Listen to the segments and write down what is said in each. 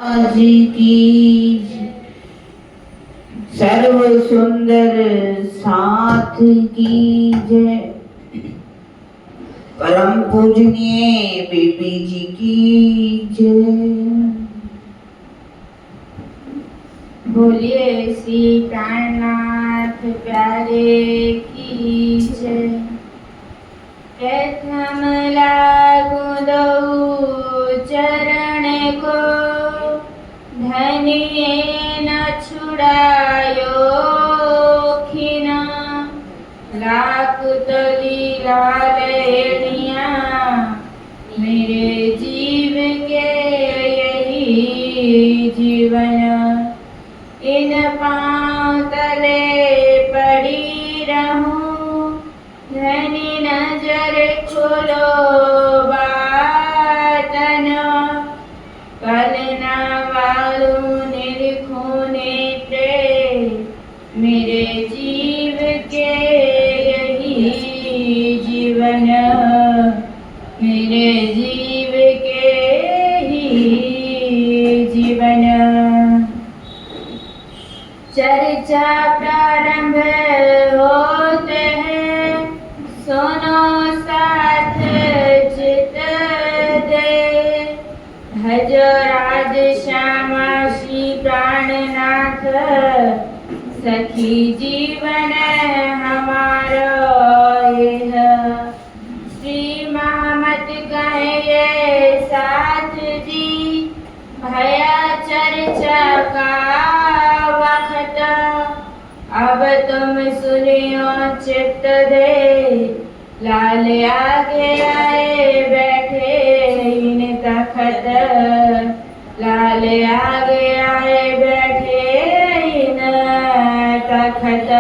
जी की सर्व सुंदर साथ की जय। परम पूजनीय बेबी जी की जय। बोलिए श्री प्राणनाथ प्यारे की जय। प्रथम लागू दो चरण को, धनिये न छुड़ायो खिन। लाख तली लालनिया मेरे जीव के यही जीवन। इन पाँव तले पड़ी रहूं, धनी नजर खोलो बातन। कल न वालू निरखूं नेत्रे, मेरे जीव के यही जीवन। मेरे जीव के ही जीवन। चर्चा प्रारंभ होते हैं, सुनो साथ चित दे। भज राज श्यामा श्री प्राणनाथ, सखी जीवन हमारो यह। श्री महामत कहे साथ जी, भया चर्चा का वक्त। अब तुम सुनियो चित्त दे, लाल आगे आए बैठे इन तखत। लाल आगे आए बैठे इन तखत।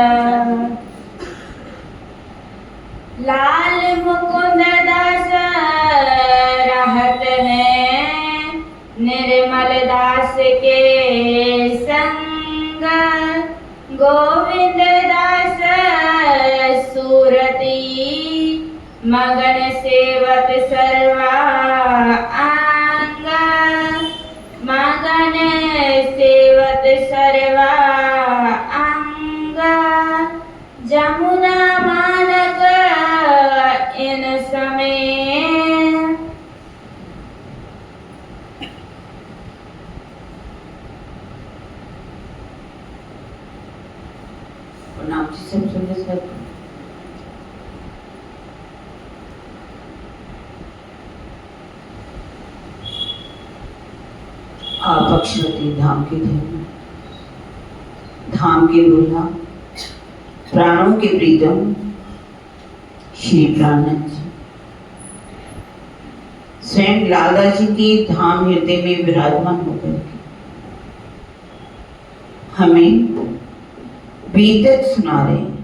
लाल मुकुंद दास रहत हैं, निर्मल दास के संग। गोविंद दास सूरती, मगन सेवत सर्वा अंग। मगन सेवत सर्वा अंग। जमुना मानक इन समय, नाम से सब सुंदर सब। आप अक्षवती धाम के धर्म, धाम के दूल्हा, प्राणों के प्रीतम श्री प्राणनाथ जी, स्वयं लाला जी की धाम हृदय में विराजमान होकर के हमें बीतक सुना रहे हैं।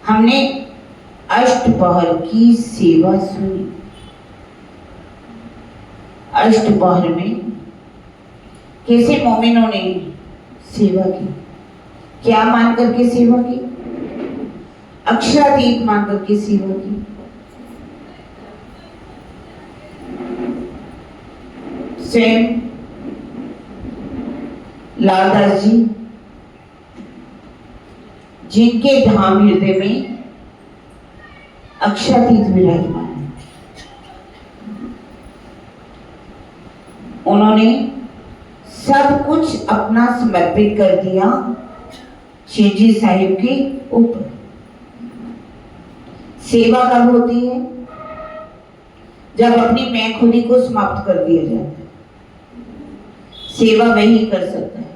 हमने अष्टपहर की सेवा सुनी। अष्टपहर में कैसे मोमिनों ने सेवा की, क्या मान करके सेवा की? अक्षरातीत मान करके सेवा की। स्वयं लालदास जी, जिनके धाम हृदय में अक्षरातीत विराजमान है, उन्होंने सब कुछ अपना समर्पित कर दिया शेरजी साहिब के ऊपर। सेवा कब होती है? जब अपनी मैं खुदी को समाप्त कर दिया जाता है। सेवा वही कर सकता है,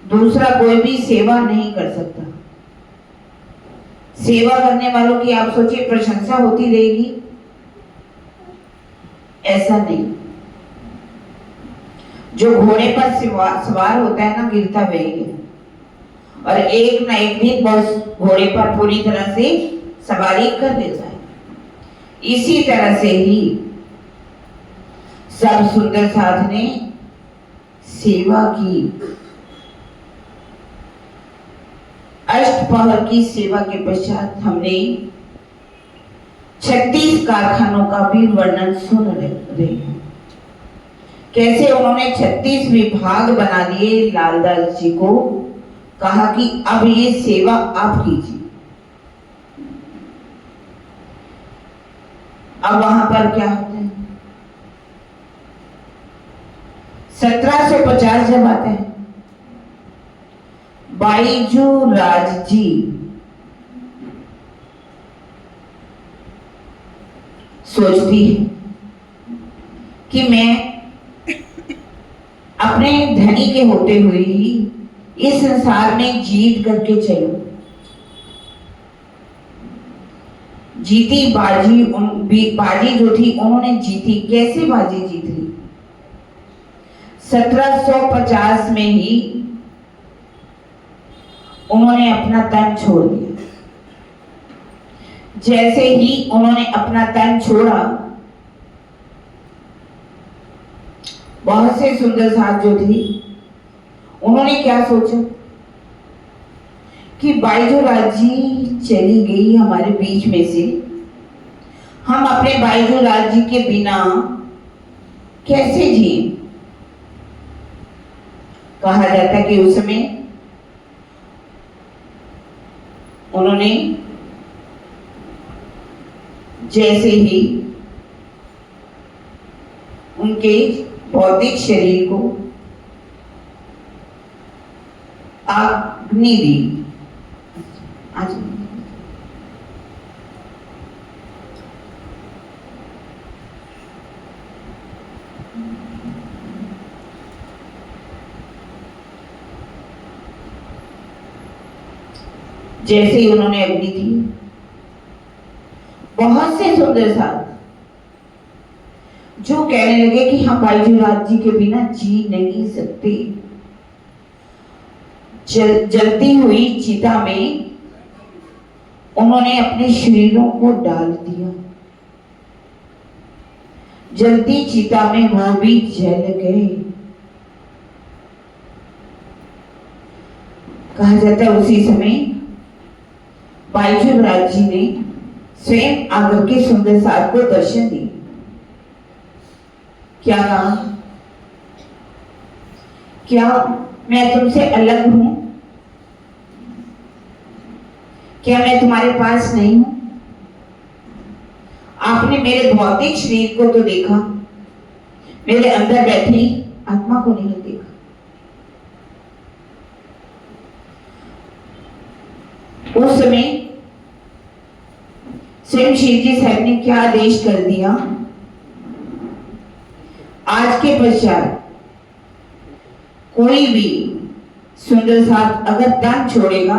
दूसरा कोई भी सेवा नहीं कर सकता। सेवा करने वालों की आप सोचिए प्रशंसा होती रहेगी? ऐसा नहीं। जो घोड़े पर सवार होता है ना, गिरता वही है, और एक ना एक दिन बस घोड़े पर पूरी तरह से सवारी कर देता है। इसी तरह से ही सब सुंदर साथ ने सेवा की। अष्टपहर की सेवा के पश्चात हमने 36 कारखानों का भी वर्णन सुन रहे हैं। कैसे उन्होंने 36 विभाग बना दिए लालदास जी को, कहा कि अब ये सेवा आप कीजिए। अब वहां पर क्या होता है, 1750 जब आते हैं, बाईजू राज जी सोचती है कि मैं अपने धनी के होते हुए ही इस संसार में जीत करके चलूं। जीती बाजी, बाजी जो थी उन्होंने जीती। कैसे बाजी जीत ली? 1750 में ही उन्होंने अपना तन छोड़ दिया। जैसे ही उन्होंने अपना तन छोड़ा, बहुत से सुंदर साथ जो थी, उन्होंने क्या सोचा कि बाईजू राज जी चली गई हमारे बीच में से, हम अपने बाईजू राज जी के बिना कैसे जिए। कहा जाता है कि उस समय उन्होंने जैसे ही उनके भौतिक शरीर को अग्नि दी। आज जैसे ही उन्होंने अग्नि दी, बहुत से सुंदर साथ जो कहने लगे कि हम बाईजू राज जी के बिना जी नहीं सकते। जलती हुई चिता में उन्होंने अपने शरीरों को डाल दिया। जलती चिता में वो भी जल गए। कहा जाता है उसी समय बाईजू राज जी ने स्वयं आकर के सुंदर साथ को दर्शन दिए। क्या कहा? क्या मैं तुमसे अलग हूं? क्या मैं तुम्हारे पास नहीं हूं? आपने मेरे भौतिक शरीर को तो देखा, मेरे अंदर बैठी आत्मा को नहीं देखा। उस समय स्वयं शिव जी साहब ने क्या आदेश कर दिया, आज के पश्चात कोई भी सुंदर साथ अगर तन छोड़ेगा,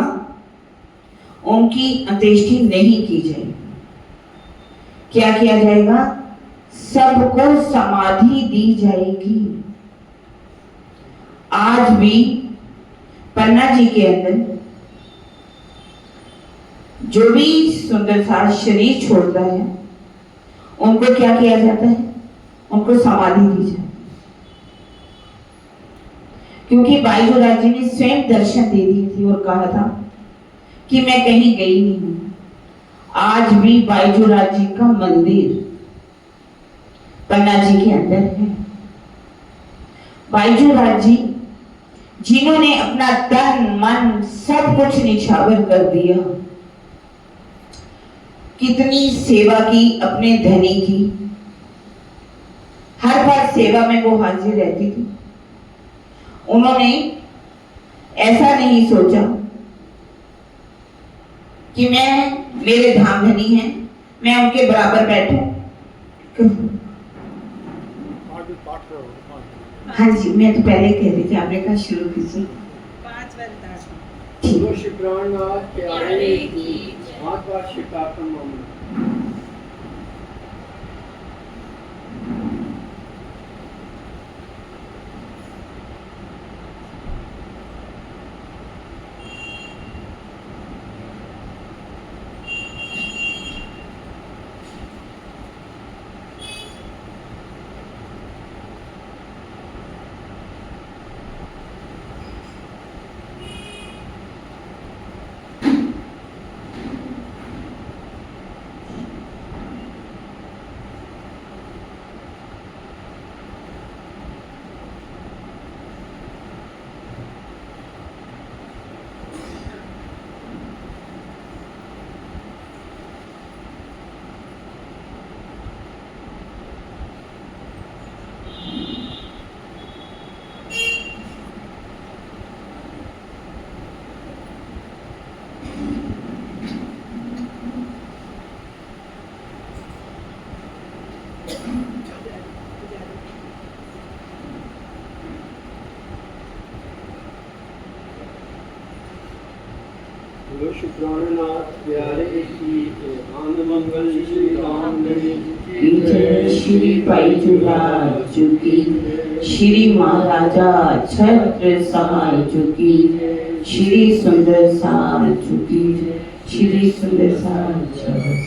उनकी अंत्येष्टि नहीं की जाएगी। क्या किया जाएगा? सबको समाधि दी जाएगी। आज भी पन्ना जी के अंदर जो भी सुंदर साथ शरीर छोड़ता है, उनको क्या किया जाता है? उनको समाधि दी जाती। क्योंकि बाईजू राज जी ने स्वयं दर्शन दे दी थी और कहा था कि मैं कहीं गई नहीं हूं। आज भी बाईजू राज जी का मंदिर पन्ना जी के अंदर है। बाईजू राज जी जिन्होंने अपना तन मन सब कुछ निछावर कर दिया, कितनी सेवा की अपने धनी की, हर बार सेवा में वो हाजिर रहती थी। उन्होंने ऐसा नहीं सोचा कि मेरे धाम धनी हैं, मैं उनके बराबर बैठूं। हाँ जी, मैं तो पहले कह रही थी, आपने कहा शुरू कीजिए। 5 वरदान। श्री प्राणनाथ प्यारे की आनंद मंगल श्री राम की जय, श्री बैजूनाथ की, श्री महाराजा छत्रसाल की, श्री सुंदर सार की, श्री सुंदर सार।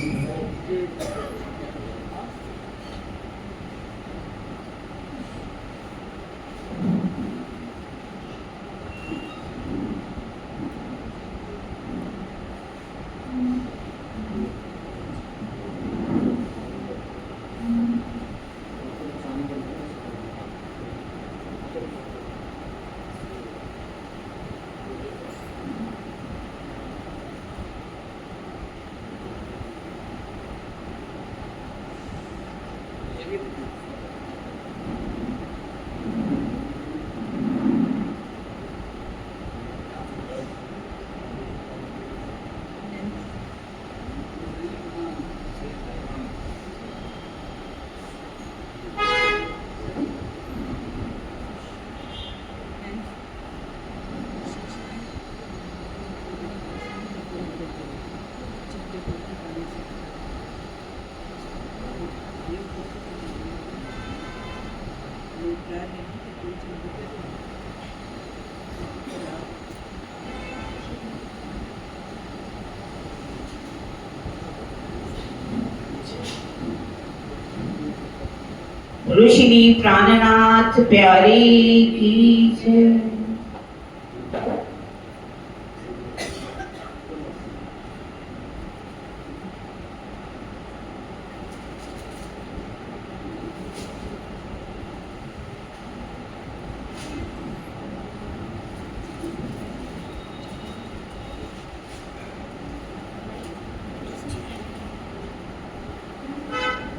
श्री प्राणनाथ प्यारे की जय।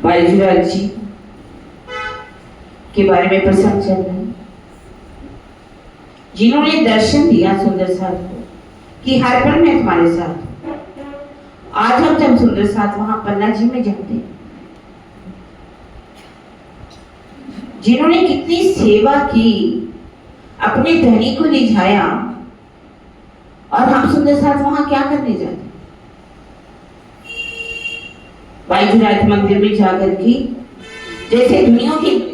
बैजूनाथ जी के बारे में प्रसंग चल रहा है, जिन्होंने दर्शन दिया सुंदर साथ को कि हर पल में तुम्हारे साथ हूं। आज हम जब सुंदर साथ वहां पन्ना जी में जाते हैं, जिन्होंने कितनी सेवा की, अपने धनी को रिझाया, और हम सुंदर साथ वहां क्या करने जाते? बैजूनाथ मंदिर में जाकर की जैसे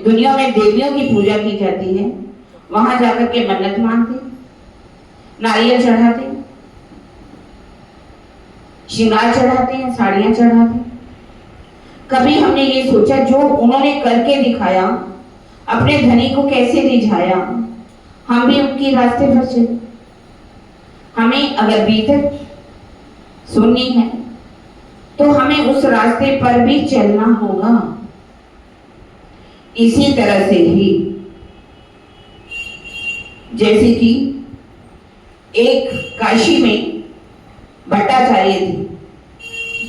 दुनिया में देवियों की पूजा की जाती है, वहां जाकर के मन्नत मांगते, नारियल चढ़ाते, श्रृंगार चढ़ाते हैं, साड़ियां चढ़ाते। कभी हमने ये सोचा जो उन्होंने करके दिखाया, अपने धनी को कैसे रिझाया, हम भी उनके रास्ते पर चले। हमें अगर बीतक सुननी है तो हमें उस रास्ते पर भी चलना होगा। इसी तरह से ही जैसे कि एक काशी में भट्टाचार्य थे,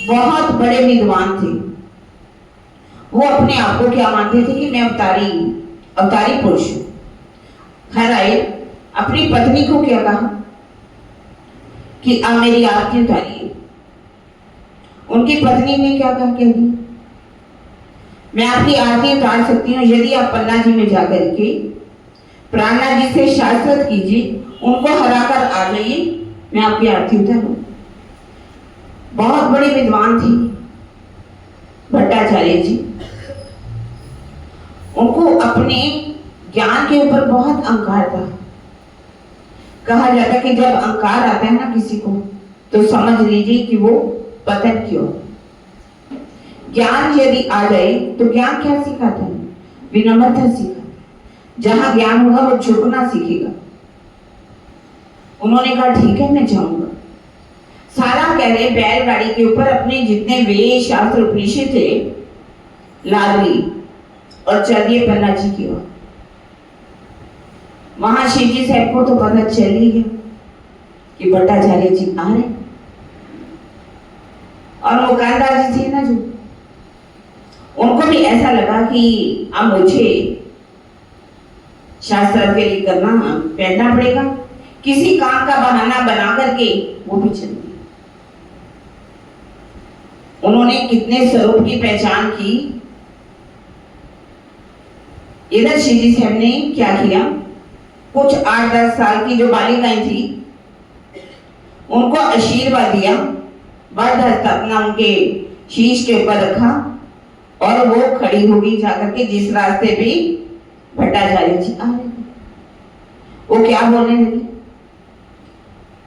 बहुत बड़े विद्वान थे। वो अपने आप को क्या मानते थे कि मैं अवतारी पुरुष हूं। घर आए, अपनी पत्नी को क्या कहा कि आप मेरी आरती उतारिए। उनकी पत्नी ने क्या कहा, कह दी मैं आपकी आरती उतार सकती हूँ यदि आप पन्ना जी में जाकर के प्राणनाथ जी से शाश्वत कीजिए, उनको हराकर आ जाइए, मैं आपकी आरती उतारूं। बहुत बड़े विद्वान थे भट्टाचार्य जी। उनको अपने ज्ञान के ऊपर बहुत अहंकार था। कहा जाता कि जब अहंकार आता है ना किसी को, तो समझ लीजिए कि वो पतन क्यों। ज्ञान यदि आ जाए तो ज्ञान क्या सिखाता है? विनम्रता सिखाता। जहां ज्ञान होगा वो झुकना सीखेगा। उन्होंने कहा ठीक है मैं जाऊंगा। सारा कह रहे बैलगाड़ी के ऊपर अपने जितने वेद शास्त्र उपनिषद थे लाद ली और चलिए पन्ना जी की ओर। वहां शिव जी साहब को तो पता चल ही गया कि भट्टाचार्य जी आ रहे, और मुकानदार जी थे ना जो, उनको भी ऐसा लगा कि अब मुझे शास्त्र के लिए पहनना पड़ेगा। किसी काम का बहाना बना करके वो भी चल गए। उन्होंने कितने स्वरूप की पहचान की। इधर शिवजी साहब ने क्या किया, कुछ 8-10 साल की जो बालिकाएं थी उनको आशीर्वाद दिया, वरद हस्त अपना उनके शीश के ऊपर रखा और वो खड़ी होगी जाकर के जिस रास्ते पे भट्टाचार्य जी आ रहे थे। वो क्या बोलने लगी,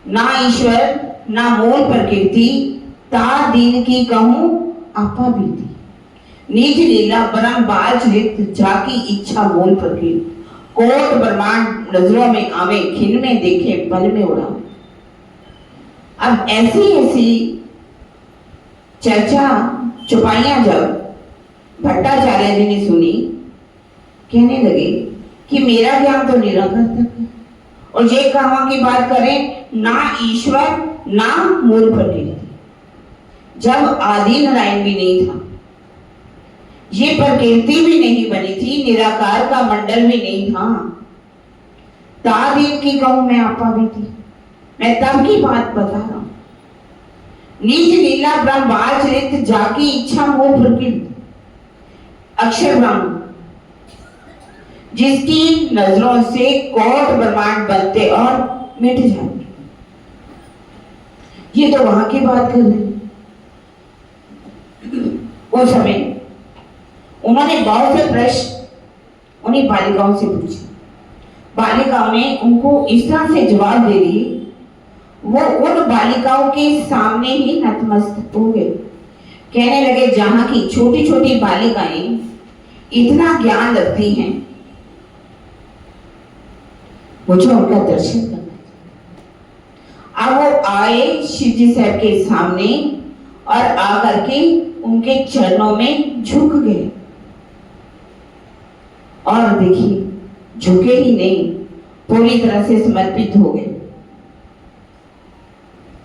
ना ईश्वर ना मूल प्रकृति ता दीन की कहूं आपा बीती, निज लीला परम बाजहित जाकी इच्छा मूल प्रकृति, कोट ब्रह्मांड नजरों में आवे खिन में देखे पल में उड़ा। अब ऐसी ऐसी चर्चा चुपाइयां जब भट्टाचार्य जी ने सुनी, कहने लगे कि मेरा ज्ञान तो निराकर तक है, और ये कहाँ की बात करें, ना ईश्वर ना मूल प्रकृति, जब आदि नारायण भी नहीं था, ये प्रकृति भी नहीं बनी थी, निराकार का मंडल भी नहीं था, तादीन की कहूं मैं आपा भी थी, मैं तब की बात बता रहा हूं। निज लीला ब्रह्माचरित जाकी इच्छा मूल प्रकृति, अक्षर ब्रह्म जिसकी नजरों से कोट ब्रह्मांड बनते और मिट जाते, ये तो वहां की बात कर रहे हैं। उस समय उन्होंने बहुत से प्रश्न उन्हीं बालिकाओं से पूछे, बालिकाओं ने उनको इस तरह से जवाब दे दिए, वो उन बालिकाओं के सामने ही नतमस्तक हो गए। कहने लगे जहां की छोटी छोटी बालिकाएं इतना ज्ञान रखती हैं, मुझे उनका दर्शन करना चाहिए। अब वो आए शिव जी साहब के सामने और आकर के उनके चरणों में झुक गए, और देखिए झुके ही नहीं, पूरी तरह से समर्पित हो गए।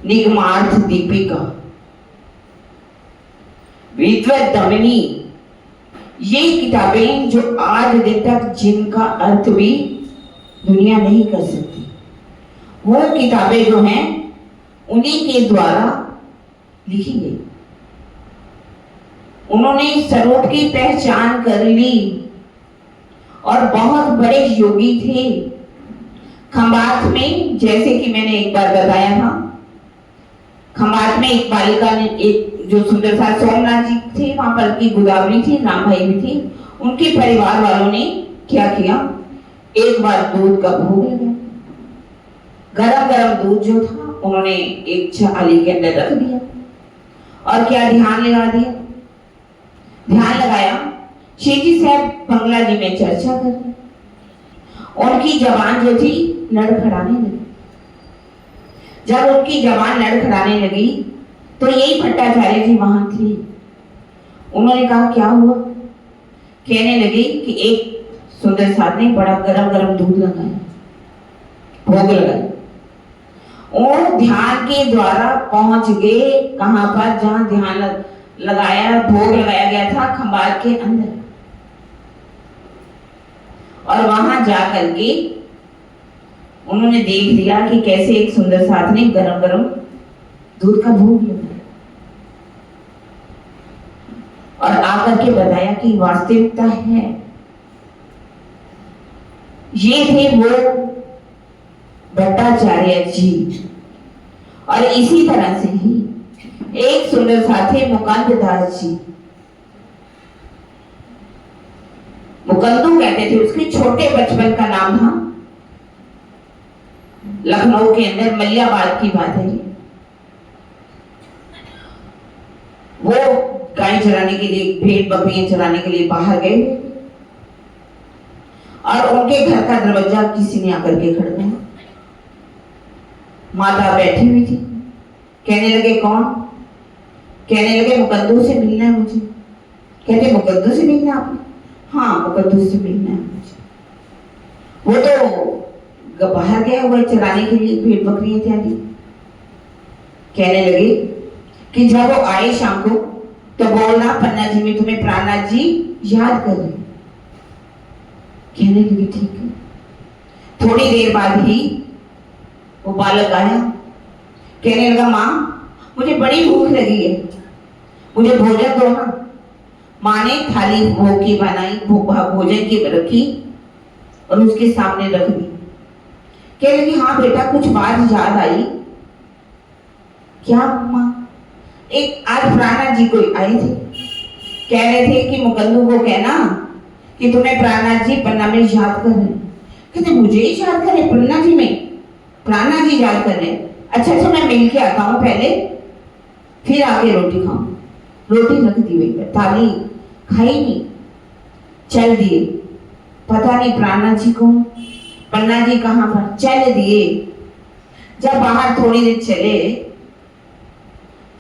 निगमार्थ दीपिका, विद्वत दमनी, ये किताबें जो आज दिन तक जिनका अर्थ भी दुनिया नहीं कर सकती, वो किताबें जो हैं उन्हीं के द्वारा लिखी गई। उन्होंने स्वरूप की पहचान कर ली और बहुत बड़े योगी थे। खंबात में, जैसे कि मैंने एक बार बताया था, खंबात में एक बालिका ने, एक जो सुंदर सा सोमनाथ जी थे, वहां पर की गोदावरी थी, राम भाई भी थी, उनके परिवार वालों ने क्या किया, एक बार दूध का भोग लगाया, गरम गरम दूध जो था उन्होंने एक छाली के अंदर रख दिया और क्या ध्यान लगा दिया, ध्यान लगाया। शिव जी साहब बंगला जी में चर्चा कर रहे, उनकी जबान जो थी लड़खड़ाने लगी। जब उनकी जबान लड़खड़ाने लगी तो यही भट्टाचार्य जी वहां थे। उन्होंने कहा क्या हुआ, कहने लगे कि एक सुंदर साथ ने बड़ा गरम गरम दूध लगाया, भोग लगाया, और ध्यान के द्वारा पहुंच गए कहां पर, जहां ध्यान लगाया, भोग लगाया गया था, खंबात के अंदर। और वहां जाकर के उन्होंने देख लिया कि कैसे एक सुंदर साथ ने गरम गरम दूध का भोग लगाया, और आकर के बताया कि वास्तविकता है। ये थे वो भट्टाचार्य जी। और इसी तरह से ही एक सुंदर साथी मुकुंद दास जी, मुकुंदू कहते थे, उसके छोटे बचपन का नाम था। लखनऊ के अंदर मलियाबाद की बात है। वो गाय चराने के लिए, भेड़ बकरियां चराने के लिए बाहर गए और उनके घर का दरवाजा किसी ने आकर के खड़काया। माता बैठी हुई थी। कहने लगे कौन? कहने लगे मुकुंदू से मिलना है मुझे। कहते मुकुंदू से मिलना है आपने? हाँ, मुकुंदू से मिलना है मुझे। वो तो बाहर गया हुआ चराने के लिए भेड़ बकरियां इत्यादि। कहने लगे कि जब वो आए शाम को तो बोलना पन्ना जी में तुम्हें प्राणनाथ जी याद कर रहे। कहने लगी ठीक है। थोड़ी देर बाद ही वो बालक आया। कहने लगा माँ मुझे बड़ी भूख लगी है, मुझे भोजन दो ना। माँ ने थाली भोग की बनाई, भोजन की रखी और उसके सामने रख दी। कहने लगी हाँ बेटा कुछ बात याद आई, क्या अम्मा? एक आज प्राणा जी कोई आए थे, कह रहे थे कि मुकल्लू को कहना कि तुम्हें प्राणा जी पन्ना में याद कर रहे हैं। कहते मुझे ही याद कर रहे पन्ना जी में? प्राणा जी याद कर रहे हैं। अच्छा मैं मिल के आता हूँ पहले, फिर आके रोटी खाऊं। रोटी रख दी वही पर, थाली खाई नहीं, चल दिए। पता नहीं प्राणा जी को पन्ना जी कहाँ पर, चल दिए। जब बाहर थोड़ी देर चले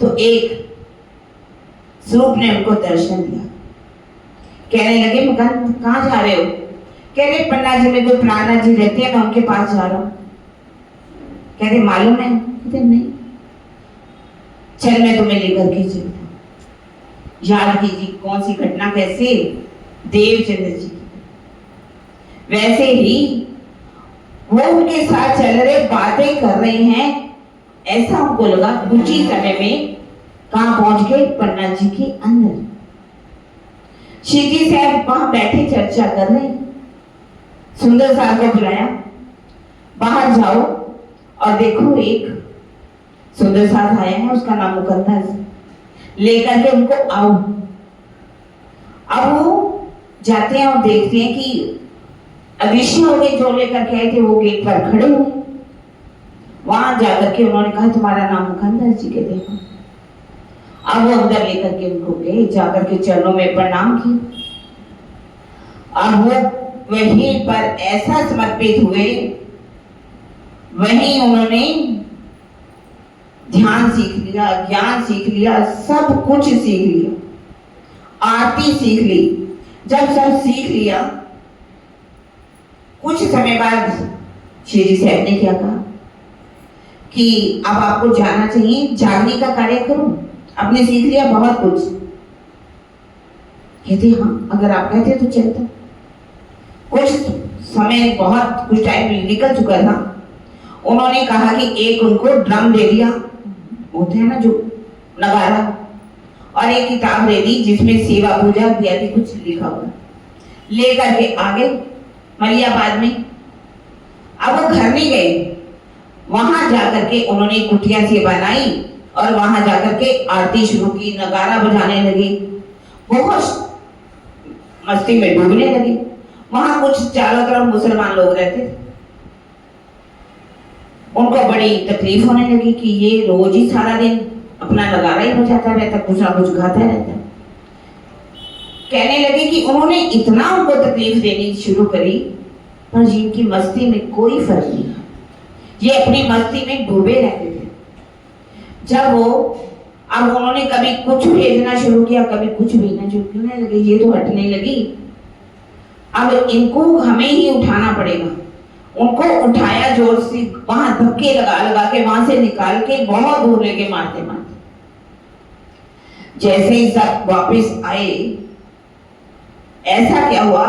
तो एक स्वरूप ने उनको दर्शन दिया। कहने लगे मुकंद कहाँ जा रहे हो? कह रहे पन्ना जी में कोई प्राणा जी रहते हैं, मैं उनके पास जा रहा हूँ। कहते मालूम है? कहते नहीं। चल मैं तुम्हें लेकर के चलता हूँ। याद कीजिए कौन सी घटना, कैसे देवचंद्र जी की। वैसे ही वो उनके साथ चल रहे, बातें कर रहे हैं। ऐसा उनको लगा उचित समय में कहाँ पहुंच गए? पन्ना जी के अंदर। श्री जी साहब वहां बैठे चर्चा कर रहे। सुंदर साहब को बुलाया, बाहर जाओ और देखो एक सुंदर साहब आया है, उसका नाम मुकद्दस, लेकर के उनको आओ। अब वो जाते हैं और देखते हैं कि अदृश्य हो गए, जो लेकर के आए थे वो गेट पर खड़े हुए। वहां जाकर के उन्होंने कहा तुम्हारा नाम मुकद्दस जी? के देखो। अब वो अंदर लेकर के उनको गए, जाकर के चरणों में प्रणाम किए। अब वो वहीं पर ऐसा समर्पित हुए, वहीं उन्होंने ध्यान सीख लिया, ज्ञान सीख लिया, सब कुछ सीख लिया, आरती सीख ली। जब सब सीख लिया, कुछ समय बाद श्री जी साहब ने क्या कहा कि अब आपको जाना चाहिए, जागने का कार्य करो, आपने सीख लिया बहुत कुछ। कहते हाँ अगर आप कहते तो चलता। कुछ समय, बहुत कुछ टाइम निकल चुका था। उन्होंने कहा कि एक उनको ड्रम दे दिया, होते हैं ना जो नगारा, और एक किताब दे दी जिसमें सेवा पूजा इत्यादि कुछ लिखा हुआ, लेकर के आगे मलियाबाद में। अब वो घर नहीं गए, वहां जाकर के उन्होंने कुटिया से बनाई और वहां जाकर के आरती शुरू की, नगारा बजाने लगे, बहुत मस्ती में डूबने लगे। वहां कुछ चारों तरफ मुसलमान लोग रहते थे, उनको बड़ी तकलीफ होने लगी कि ये रोज ही सारा दिन अपना नगारा ही बजाता रहता, कुछ ना कुछ गाता रहता। कहने लगे कि उन्होंने इतना उनको तकलीफ देनी शुरू करी, पर जिनकी मस्ती में कोई फर्क नहीं, ये अपनी मस्ती में डूबे रहते थे। जब वो अब उन्होंने कभी कुछ भेजना शुरू किया, कभी कुछ भेजना शुरू करने लगे, ये तो हटने लगी। अब इनको हमें ही उठाना पड़ेगा। उनको उठाया जोर से, वहां धक्के लगा लगा के वहां से निकाल के बहुत दूर लेके मारते मारते। जैसे ही सब वापस आए, ऐसा क्या हुआ,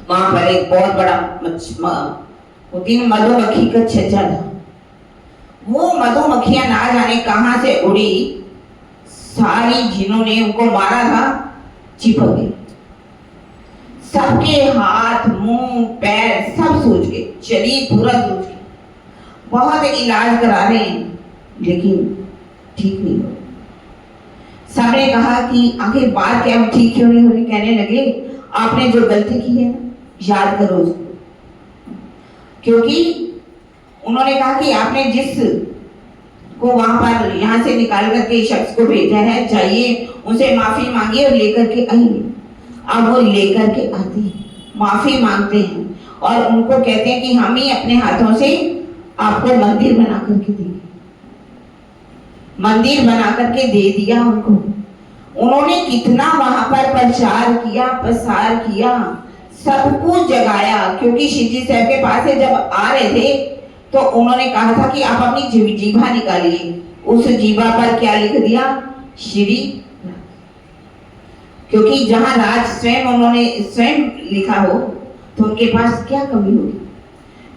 वहां पर एक बहुत बड़ा होती है मधुमक्खी का छज्जा था। वो मधुमक्खियां ना जाने कहां से उड़ी, सारी जिन्होंने उनको मारा था चिपक गई। सबके हाथ मुंह पैर सब सूज गए, शरीर पूरा सूज गया। बहुत इलाज करा रहे हैं लेकिन ठीक नहीं हो। सबने कहा कि आखिर बात क्या, ठीक क्यों नहीं हो रही? कहने लगे आपने जो गलती की है याद करो उसको। क्योंकि उन्होंने कहा कि आपने जिस को वहां पर यहाँ से निकाल करके शख्स को भेजा है, जाइए उनसे माफी मांगिए और लेकर के आइए। अब वो लेकर के आते हैं, माफी मांगते हैं और उनको कहते हैं कि हम ही अपने हाथों से आपको मंदिर बना करके देंगे। मंदिर बना करके दे दिया उनको। उन्होंने कितना वहां पर प्रचार किया, प्रसार किया, सबको जगाया। क्योंकि शिव जी साहब के पास से जब आ रहे थे तो उन्होंने कहा था कि आप अपनी जीभा निकालिए। उस जीभा पर क्या लिख दिया? श्री। क्योंकि जहां राज स्वयं उन्होंने स्वयं लिखा हो तो उनके पास क्या कमी होगी।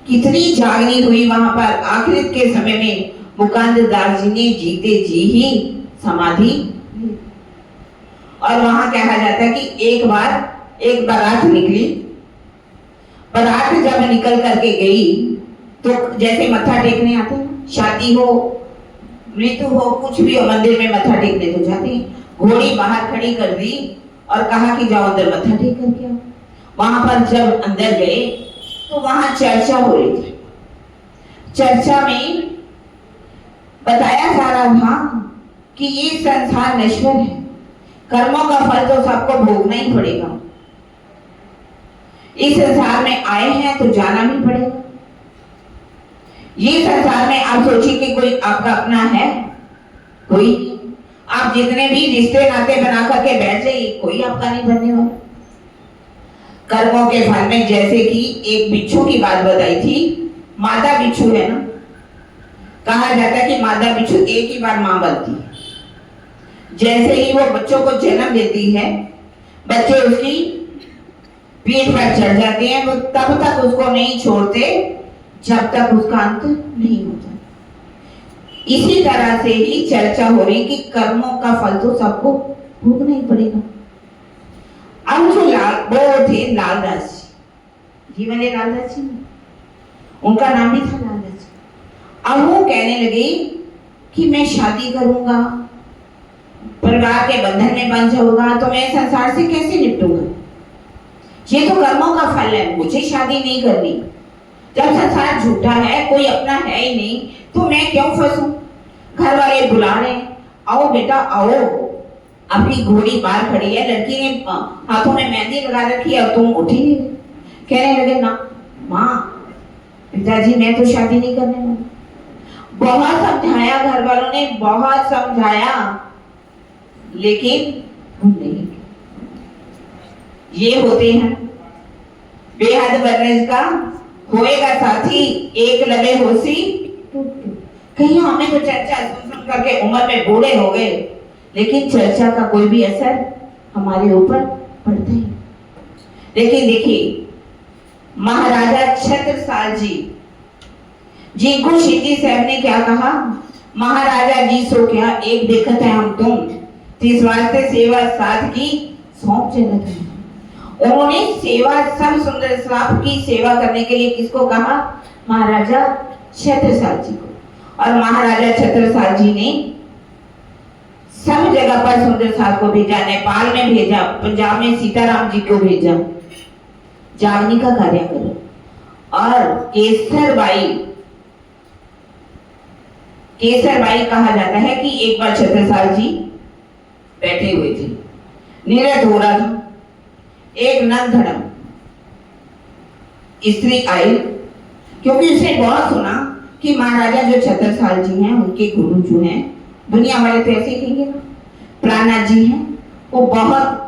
कितनी जागनी हुई वहां पर। आखिर के समय में मुकुंद दास जी ने जीते जी ही समाधि, और वहां कहा जाता है कि एक बार एक बारात निकली। बारात जब निकल करके गई तो जैसे मत्था टेकने आते हैं, शादी हो मृत्यु हो, कुछ भी हो, मंदिर में मत्था टेकने तो जाते हैं। घोड़ी बाहर खड़ी कर दी और कहा कि जाओ अंदर मत्था टेक करके आओ। वहां पर जब अंदर गए तो वहां चर्चा हो रही थी। चर्चा में बताया जा रहा था कि ये संसार नश्वर है, कर्मों का फल तो सबको भोगना ही पड़ेगा। इस संसार में आए हैं तो जाना भी पड़ेगा। ये संसार में आप सोचिए कि कोई आपका अपना है? कोई नहीं। आप जितने भी रिश्ते नाते बना करके बैठ जाइए, कोई आपका नहीं बनने वाला। कर्मों के फल में जैसे कि एक बिच्छू की बात बताई थी, मादा बिच्छू है ना, कहा जाता है कि मादा बिच्छू एक ही बार मां बनती है। जैसे ही वो बच्चों को जन्म देती है, बच्चे उसकी पीठ पर चढ़ जाते हैं, वो तब तक उसको नहीं छोड़ते जब तक उसका अंत नहीं होता। इसी तरह से ही चर्चा हो रही कि कर्मों का फल तो सबको भोगना ही पड़ेगा। अब जो वो थे लालदास जी, ये वाले लालदास जी, उनका नाम भी था लालदास जी। अब वो कहने लगे कि मैं शादी करूंगा, परिवार के बंधन में बंध जाऊंगा, तो मैं संसार से कैसे निपटूंगा? ये तो कर्मों का फल है, मुझे शादी नहीं करनी। जब संसार झूठा है, कोई अपना है ही नहीं, तो मैं क्यों फंसूं? घर वाले बुला रहे, आओ बेटा आओ। अपनी घोड़ी बाहर खड़ी है, लड़की ने हाथों में मेहंदी लगा रखी है और तुम उठी नहीं। कहने लगे ना माँ, पिताजी मैं तो शादी नहीं करने वाला। बहुत समझाया, घर वालों ने बहुत समझाया, लेकिन नहीं। ये होते हैं बेहद बरस का होएगा साथी, एक लबे होसी। कहीं हमें तो चर्चा सुन सुन करके उम्र में बूढ़े हो गए, लेकिन चर्चा का कोई भी असर हमारे ऊपर पड़ता ही। लेकिन देखिए, महाराजा छत्रसाल जी, जिनको शिवजी साहब ने क्या कहा, महाराजा जी सो क्या एक देखत है हम तुम, तीस वास्ते सेवा साध की सौंप चलत है। उन्होंने सेवा, सब सुंदर श्राप की सेवा करने के लिए किसको कहा? महाराजा छत्रसाल जी को। और महाराजा छत्रसाल जी ने सब जगह पर सुंदर साहब को भेजा, नेपाल में भेजा, पंजाब में सीताराम जी को भेजा, जागनी का कार्य करो। और केसरबाई कहा जाता है कि एक बार छत्रसाल जी बैठे हुए थे, निरत हो रहा था, एक नन धड़म स्त्री आई, क्योंकि उसने बहुत सुना कि महाराजा जो छत्रसाल जी हैं, उनके गुरु जो हैं, दुनिया वाले तो ऐसे कहेंगे ना, प्राणनाथ जी हैं, वो बहुत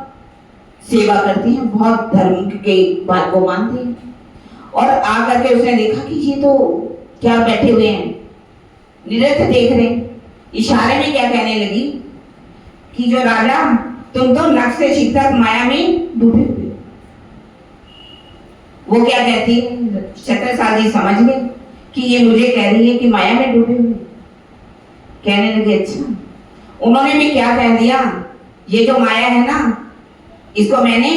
सेवा करती हैं, बहुत धर्म के बात को मानते हैं। और आकर के उसने देखा कि ये तो क्या बैठे हुए हैं, निरत देख रहे, इशारे में क्या कहने लगी कि जो राजा, तुम तो नख से शिख तक माया में डूबे हुए। वो क्या कहती है, छत्रसाल जी समझ गए कि ये मुझे कह रही है कि माया में डूबे हुए। कहने लगे अच्छा। उन्होंने भी क्या कह दिया, ये जो माया है ना, इसको मैंने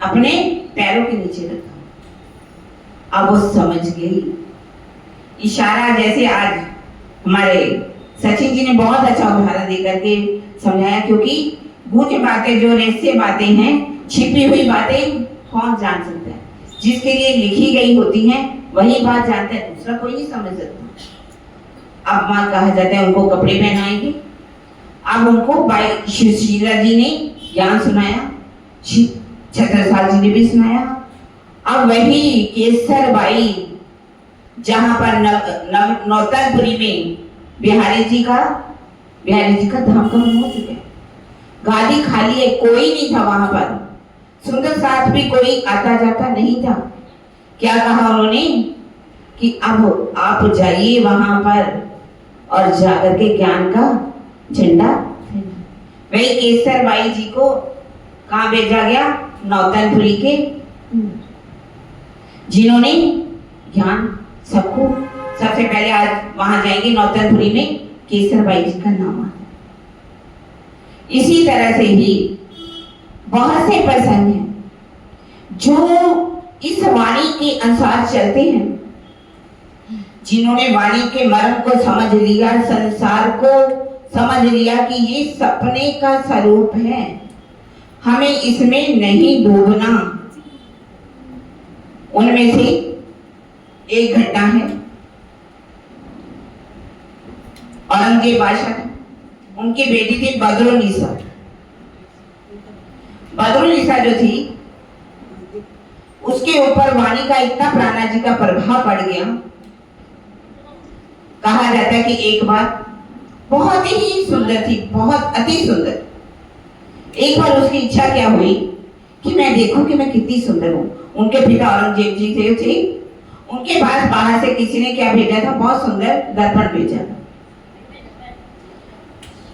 अपने पैरों के नीचे रखा। अब वो समझ गई, इशारा जैसे आज हमारे सचिन जी ने बहुत अच्छा उदाहरण देकर के समझाया, क्योंकि गूढ़ बातें, जो रहस्य बातें हैं, छिपी हुई बातें कौन जान सकता है? जिसके लिए लिखी गई होती हैं वही बात जानता है, दूसरा कोई नहीं समझ सकता। अब मां कहा जाता है उनको कपड़े पहनाएंगे। अब उनको शीला जी ने ज्ञान सुनाया, छत्रसाल जी ने भी सुनाया। अब वही केसरबाई, जहां पर नौतनपुरी में बिहारी जी का धाम कम हो चुका है, गादी खाली है, कोई नहीं था वहां पर, सुंदर साथ भी कोई आता जाता नहीं था। क्या कहा उन्होंने कि अब आप जाइए वहां पर और जाकर के ज्ञान का झंडा। वही केसरबाई जी को कहाँ भेजा गया? नौतनपुरी के, जिन्होंने ज्ञान सबको, सबसे पहले आज वहां जाएंगे नौतनपुरी में, केसरबाई जी का नाम आता। इसी तरह से ही बहुत से प्रसंग हैं जो इस वाणी के अनुसार चलते हैं। जिन्होंने वाणी के मर्म को समझ लिया, संसार को समझ लिया कि ये सपने का स्वरूप है, हमें इसमें नहीं डूबना। उनमें से एक घटना है, औरंगजेब बादशाह था, उनकी बेटी थी बदरुन्निसा। बदरुन्निसा जो थी, उसके ऊपर वाणी का इतना प्राणा जी का प्रभाव पड़ गया। कहा जाता है कि एक बार बहुत ही सुंदर थी, बहुत अति सुंदर। एक बार उसकी इच्छा क्या हुई कि मैं देखूं कि मैं कितनी सुंदर हूं। उनके पिता औरंगजेब जी थे, उनके पास बाहर से किसी ने क्या भेजा था, बहुत सुंदर दर्पण भेजा था।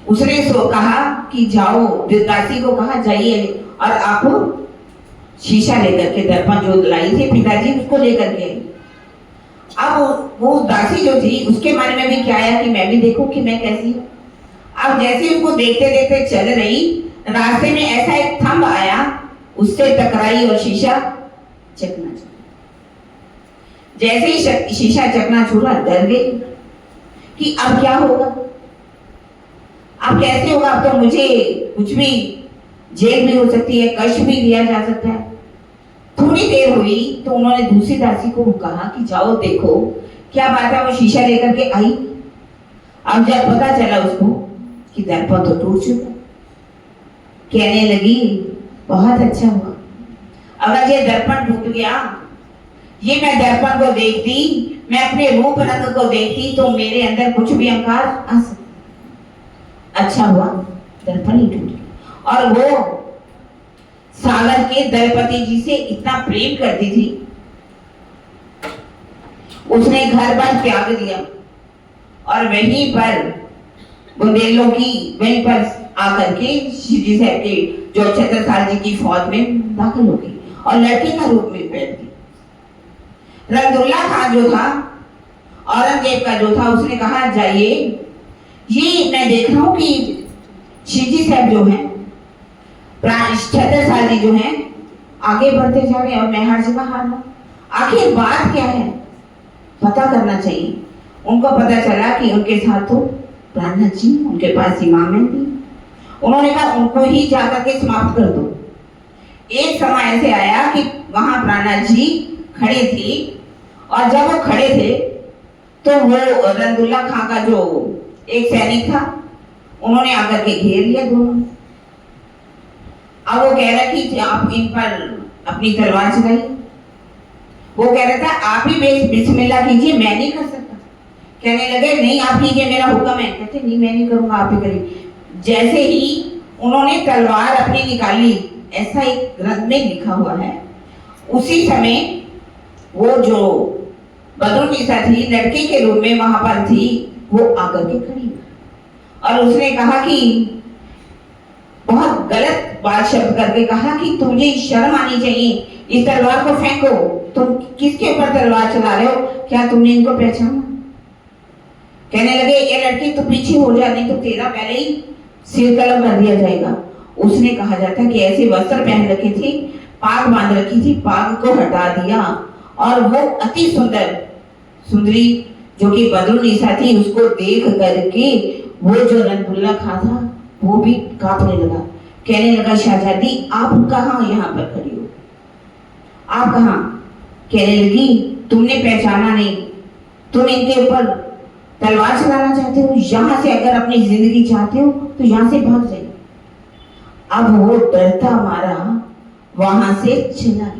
उसने सो कहा कि जाओ, दासी को कहा जाइए और आप शीशा लेकर के, दर्पण जो लाई थी पिताजी, उसको लेकर के आई। अब वो दासी जो थी, उसके मन में भी क्या आया कि मैं भी देखूं कि मैं कैसी हूं। अब जैसे उसको देखते देखते चल रही, रास्ते में ऐसा एक थंब आया, उससे टकराई और शीशा चकनाचूर। जैसे ही शीशा चकनाचूर, डर गई कि अब क्या होगा, अब कैसे होगा, अब तो मुझे कुछ भी, जेल भी हो सकती है, कष्ट भी दिया जा सकता है। थोड़ी देर हुई तो उन्होंने दूसरी दासी को कहा कि जाओ देखो क्या बात है। वो शीशा लेकर के आई। अब जब पता चला उसको कि दर्पण तो टूट चुका, कहने लगी बहुत अच्छा हुआ, अगर ये दर्पण टूट गया, ये मैं दर्पण को देखती, मैं अपने रूप रंग को देखती तो मेरे अंदर कुछ भी अहंकार आ सकता। अच्छा हुआ दर्पण ही टूट गया। और वो सागर के दलपति जी से इतना प्रेम करती थी, उसने घर बार त्याग दिया और वहीं पर बुंदेलों की, वहीं पर आकर के शिवजी साहब के जो छत्रसाल जी की फौज में दाखिल हो गई और लड़के का रूप में बैठ गई। रंगदुल्ला खान जो था, औरंगजेब का जो था, उसने कहा जाइए, ये मैं देख रहा हूं कि शिवजी साहब जो है, छत्रसाल जी जो हैं, आगे बढ़ते जा रहे हैं और मैं हर जगह हार रहा हूं। आखिर बात क्या है, पता करना चाहिए। उनको पता चला कि उनके साथ तो प्राणनाथ जी, उनके पास इमाम थी। उन्होंने कहा उनको ही जाकर के समाप्त कर दो। एक समय ऐसे आया कि वहां प्राणनाथ जी खड़े थे और जब वो खड़े थे तो वो रंगदुल्ला खां का जो एक सैनिक था, उन्होंने आकर के घेर लिया दोनों। अब वो कह रहा कि आप इन पर अपनी तलवार चलाइए। वो कह रहा था आप ही बिस्मिल्लाह कीजिए, मैं नहीं कर सकता। कहने लगे नहीं आप कीजिए, मेरा हुक्म है। कहते नहीं मैं नहीं करूंगा, आप ही करिए। जैसे ही उन्होंने तलवार अपनी निकाली, ऐसा एक ग्रंथ में लिखा हुआ है, उसी समय वो जो बदरुन्निसा थी, लड़के के रूप में वहां पर थी, वो आकर के खड़ी और उसने कहा कि बहुत गलत बात शब्द करके कहा कि तुझे शर्म आनी चाहिए, इस तलवार को फेंको, तुम किसके ऊपर तलवार चला रहे हो, क्या तुमने इनको पहचाना? कहने लगे ये लड़की तो पीछे हो जा, नहीं तो तेरा पहले ही सिर कलम कर दिया जाएगा। उसने कहा जाता कि ऐसे वस्त्र पहन रखे थे, पाग बांध रखी थी, पाग को हटा दिया और वो अति सुंदर सुंदरी जो कि बदरुन्निसा थी, उसको देख करके वो जो रंगदुल्ला खां था वो भी कांपने लगा। कहने लगा शहजादी आप कहाँ यहाँ पर खड़ी हो, आप कहाँ? कहने लगी तुमने पहचाना नहीं, तुम इनके ऊपर तलवार चलाना चाहते हो, यहाँ से अगर अपनी जिंदगी चाहते हो तो यहाँ से भाग जाइए। अब वो डरता मारा वहां से चला,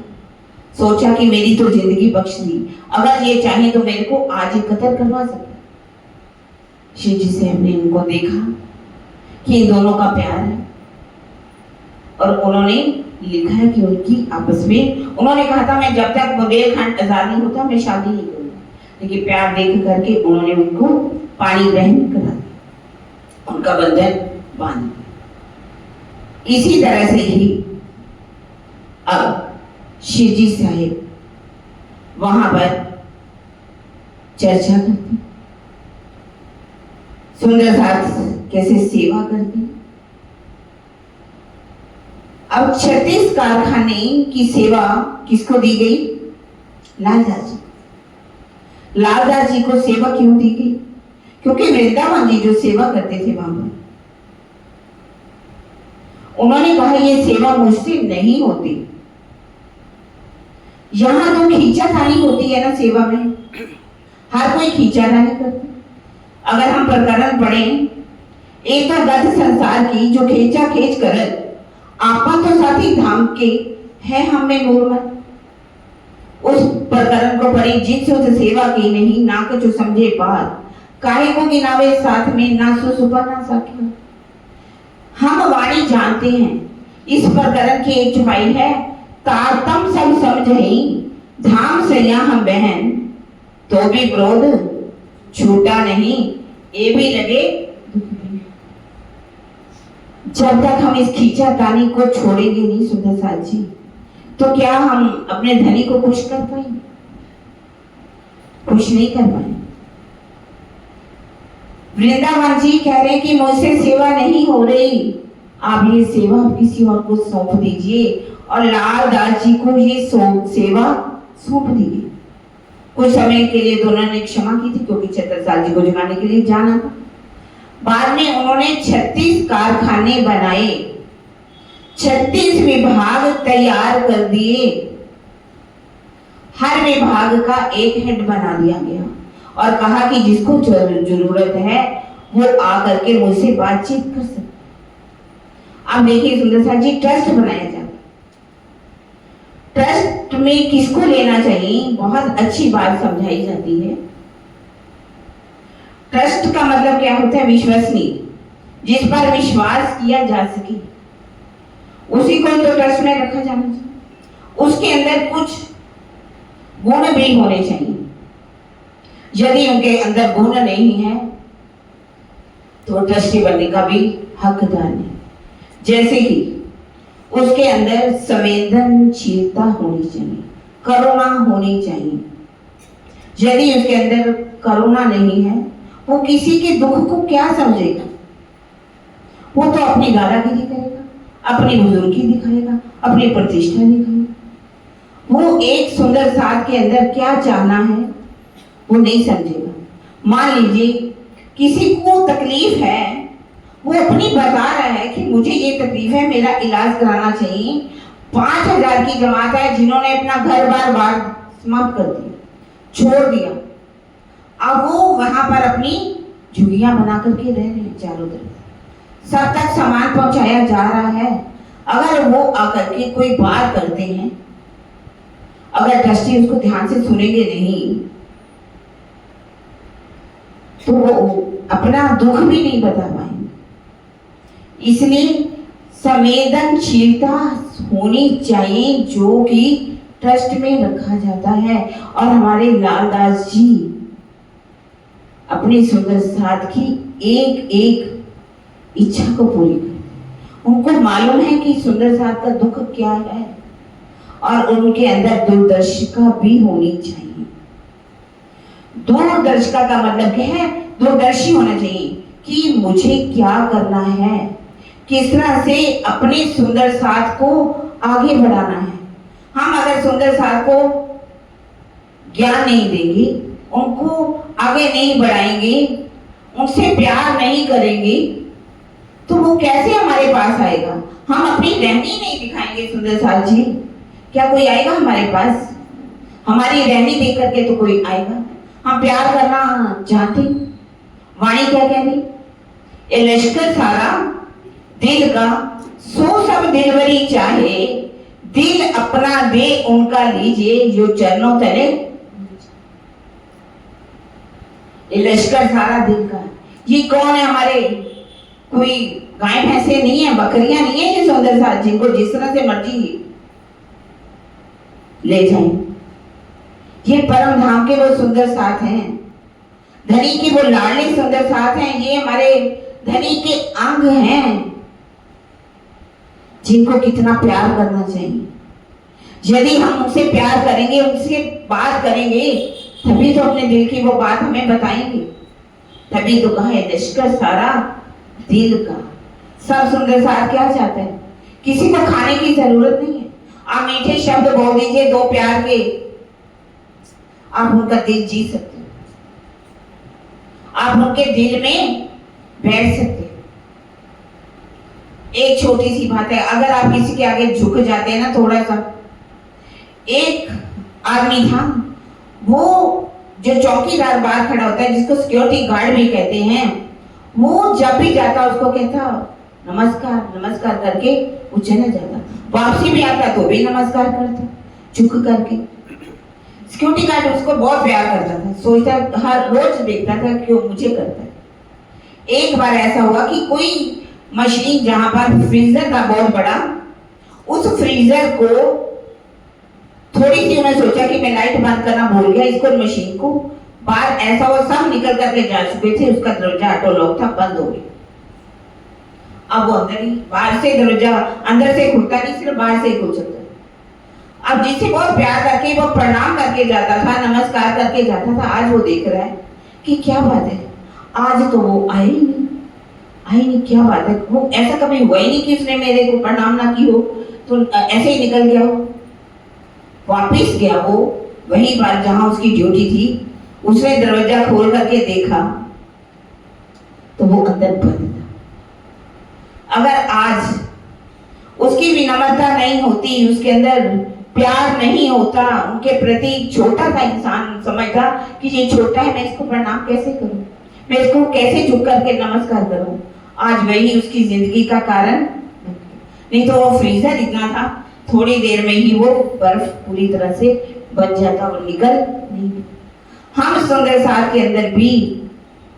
सोचा कि मेरी तो जिंदगी बख्श दी, अगर ये चाहे तो मेरे को आज ही कत्ल करवा सकता। शिवजी साहब ने उनको देखा कि इन दोनों का प्यार है और उन्होंने लिखा है कि उनकी आपस में, उन्होंने कहा था मैं जब तक बुंदेलखंड आजाद नहीं होता मैं शादी नहीं करूंगा, लेकिन प्यार देख करके उन्होंने उनको पानी ग्रहण करा दिया, उनका बंधन बांध दिया। इसी तरह से ही अब शिवजी साहिब वहां पर चर्चा करते, सुंदर साथ कैसे सेवा करते। अब 36 कारखाने की सेवा किसको दी गई? लालदास जी। लालदास जी को सेवा क्यों दी गई? क्योंकि वृंदावन जी जो सेवा करते थे वहां पर, उन्होंने कहा ये सेवा मुझसे नहीं होती। यहां तो खींचातानी होती है ना सेवा में, हर कोई खींचातानी करता। अगर हम प्रकरण पढ़ें, एक तो गत संसार की जो खींचा खींच कर आपा तो साथी धाम के है हम में मूर्मन, उस प्रकरण को पढ़ी। जिन सुध सेवा की नहीं, ना कुछ समझे बात, काहे को गिनावे साथ में, ना सुसुपा ना साखी। हम वाणी जानते हैं, इस प्रकरण की एक छुपाई है, तारतम सब समझई, धाम सैया हम बहन, तो भी क्रोध छूटा नहीं, ये भी लगे दुख भी। जब तक हम इस खींचातानी को छोड़ेंगे नहीं सुंदर साथ जी, तो क्या हम अपने धनी को खुश कर पाएंगे? खुश नहीं कर पाएंगे। वृंदावन जी कह रहे हैं कि मुझसे सेवा नहीं हो रही, आप ये सेवा किसी और को सौंप दीजिए। और लालदास जी को ये सेवा सौंप दी गई। कुछ समय के लिए दोनों ने क्षमा की थी, क्योंकि छत्रसाल जी को जगाने के लिए जाना था। बाद में उन्होंने 36 कारखाने बनाए, 36 विभाग तैयार कर दिए, हर विभाग का एक हेड बना दिया गया और कहा कि जिसको जरूरत है वो आकर के मुझसे बातचीत कर सकते। अब देखिए सुंदरसा जी, ट्रस्ट बनाया जाता। ट्रस्ट में किसको लेना चाहिए, बहुत अच्छी बात समझाई जाती है। ट्रस्ट का मतलब क्या होता है? विश्वसनीय, जिस पर विश्वास किया जा सके, उसी को तो ट्रस्ट में रखा जाना चाहिए। उसके अंदर कुछ गुण भी होने चाहिए। यदि उनके अंदर गुण नहीं है तो ट्रस्टी बनने का भी हकदार नहीं। जैसे कि उसके अंदर संवेदनशीलता होनी चाहिए, करुणा होनी चाहिए। यदि उसके अंदर करुणा नहीं है, वो किसी के दुख को क्या समझेगा? वो तो अपनी दादागिरी करेगा, अपनी बुजुर्गी दिखाएगा, अपनी प्रतिष्ठा दिखाएगा। वो एक सुंदर साथ के अंदर क्या चाहना है वो नहीं समझेगा। मान लीजिए किसी को तकलीफ है, वो अपनी बता रहा है कि मुझे ये तकलीफ है, मेरा इलाज कराना चाहिए। 5000 की जमात है जिन्होंने अपना घर बार समाप्त कर दिया, छोड़ दिया। अब वो वहां पर अपनी झुग्गियां बना करके रह रहे हैं, चारों तरफ सब तक सामान पहुंचाया जा रहा है। अगर वो आकर के कोई बात करते हैं, अगर ट्रस्टी उसको ध्यान से सुनेंगे नहीं, तो वो अपना दुख भी नहीं बता पाएंगे। इसलिए संवेदनशीलता होनी चाहिए, जो कि ट्रस्ट में रखा जाता है। और हमारे लालदास जी अपने सुंदर साथ की एक एक इच्छा को पूरी करते। उनको मालूम है कि सुंदर साथ का दुख क्या है, और उनके अंदर दूरदर्शिता भी होनी चाहिए। दूरदर्शिता का मतलब क्या है? दूरदर्शी होना चाहिए कि मुझे क्या करना है, किस तरह से अपने सुंदर साथ को आगे बढ़ाना है। हम अगर सुंदर साथ को ज्ञान नहीं देंगे, उनको आगे नहीं बढ़ाएंगे, उनसे प्यार नहीं करेंगे, तो वो कैसे हमारे पास आएगा? हम अपनी रहनी नहीं दिखाएंगे सुंदर साथ जी, क्या कोई आएगा हमारे पास? हमारी रहनी देख करके तो कोई आएगा? हम प्यार करना चाहते। वाणी क्या कह रही? ये लश्कर सारा दिल का, सो सब दिलवरी चाहे, दिल अपना दे उनका लीजिए, जो चरणों तले। ये लश्कर सारा दिल का, ये कौन है? हमारे कोई गाय भैंसे नहीं है, बकरियां नहीं है, ये सुंदर साथ जिनको जिस तरह से मर्जी ले जाएं। ये परम धाम के वो सुंदर साथ हैं, धनी के वो लाडले सुंदर साथ हैं। ये हमारे धनी के अंग हैं, जिनको कितना प्यार करना चाहिए। यदि हम उनसे प्यार करेंगे, उनसे बात करेंगे, तभी तो अपने दिल की वो बात हमें बताएंगे। तभी तो कहा है लश्कर सारा दिल का। सब सुंदर साथ क्या चाहते हैं? किसी को खाने की जरूरत नहीं है। आप मीठे शब्द बोल दीजिए दो प्यार के, आप उनका दिल जीत सकते हैं। आप उनके दिल में बैठ सकते हैं। एक छोटी सी बात है, अगर आप किसी के आगे झुक जाते हैं ना थोड़ा सा, एक आदमी था, वो जो चौकीदार बाहर खड़ा होता है, जिसको सिक्योरिटी गार्ड भी कहते हैं, वो जब भी जाता उसको कहता नमस्कार नमस्कार करके वो चला जाता। वापसी भी आता तो भी नमस्कार करता झुक करके। सिक्योरिटी गार्ड उसको बहुत प्यार करता था, सोचता हर रोज देखता था कि वो मुझे करता है। एक बार ऐसा हुआ कि कोई मशीन जहां पर फ्रीजर था बहुत बड़ा, उस फ्रीजर को थोड़ी सी उन्होंने सोचा कि मैं लाइट बंद करना भूल गया, इसको मशीन को बाहर ऐसा वो सब निकल करके जा चुके थे, उसका दरवाजा ऑटो लॉक था, बंद हो गया। अब वो अंदर ही, बाहर से दरवाजा अंदर से खुलता नहीं, सिर्फ बाहर से ही खुल सकता है। अब जिससे बहुत प्यार करके वो प्रणाम करके जाता था, नमस्कार करके जाता था, आज वो देख रहा है कि क्या बात है, आज तो वो आई नहीं, क्या बात है, वो ऐसा कभी हुआ ही नहीं कि उसने मेरे को प्रणाम ना की हो, तो ऐसे ही निकल गया हो। वापिस गया वो वही बार जहां उसकी ड्यूटी थी, उसने दरवाजा खोल करके देखा तो वो अंदर बंद था। अगर आज उसकी विनम्रता नहीं होती, उसके अंदर प्यार नहीं होता उनके प्रति, छोटा सा इंसान समझता कि ये छोटा है, मैं इसको प्रणाम कैसे करूं, मैं इसको कैसे झुक करके नमस्कार करूं, आज वही उसकी जिंदगी का कारण। नहीं तो वो फ्रीजर इतना था, थोड़ी देर में ही वो बर्फ पूरी तरह से बच जाता और निकल नहीं। हम सुंदर सार के अंदर भी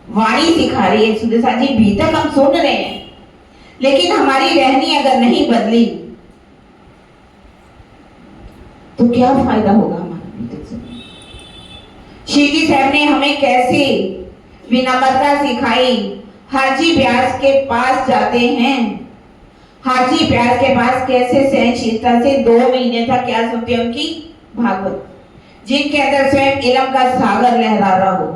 वाणी सिखा रही है, सुंदर सार जी भी तक हम सुन रहे हैं, लेकिन हमारी रहनी अगर नहीं बदली तो क्या फायदा होगा हमारा भीतर से। श्री जी साहब ने हमें कैसे विनम्रता सिखाई। हाजी व्यास के पास जाते हैं, हाजी व्यास के पास कैसे सहनशीलता से 2 महीने तक क्या सुनते हैं उनकी भागवत, जिनके अंदर स्वयं इलम का सागर लहरा रहा हो,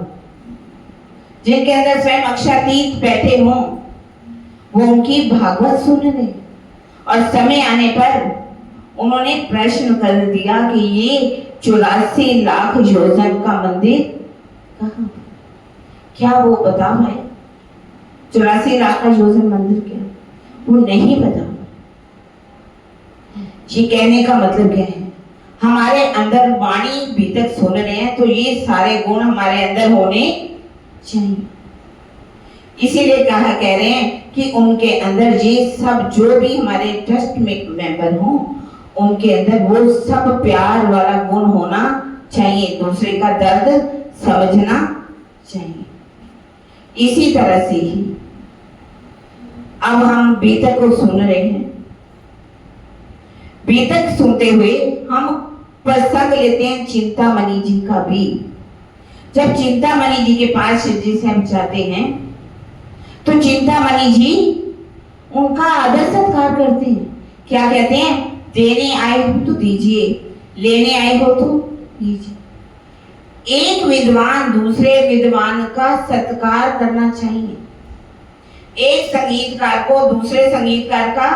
जिनके अंदर स्वयं अक्षातीत बैठे हों, वो उनकी भागवत सुन रहे। और समय आने पर उन्होंने प्रश्न कर दिया कि ये 84 लाख योजन का मंदिर कहाँ, क्या वो बता पाए? 84 लाख का योजन मंदिर क्या, वो नहीं बता। ये कहने का मतलब क्या है, हमारे अंदर वाणी भी तक सुन रहे हैं तो ये सारे गुण हमारे अंदर होने चाहिए। इसीलिए कह रहे हैं कि उनके अंदर ये सब जो भी हमारे ट्रस्ट मेंबर हों, उनके अंदर वो सब प्यार वाला गुण होना चाहिए, दूसरे का दर्द समझना चाहिए। इसी तरह से ही अब हम बीतक को सुन रहे हैं। बीतक सुनते हुए हम प्रसंग लेते हैं चिंतामणि जी का भी। जब चिंतामणि जी के पास शिव जी से हम जाते हैं तो चिंतामणि जी उनका आदर सत्कार करते हैं। क्या कहते हैं? देने आए हो तो दीजिए, लेने आए हो तो दीजिए। एक विद्वान दूसरे विद्वान का सत्कार करना चाहिए। एक संगीतकार को दूसरे संगीतकार का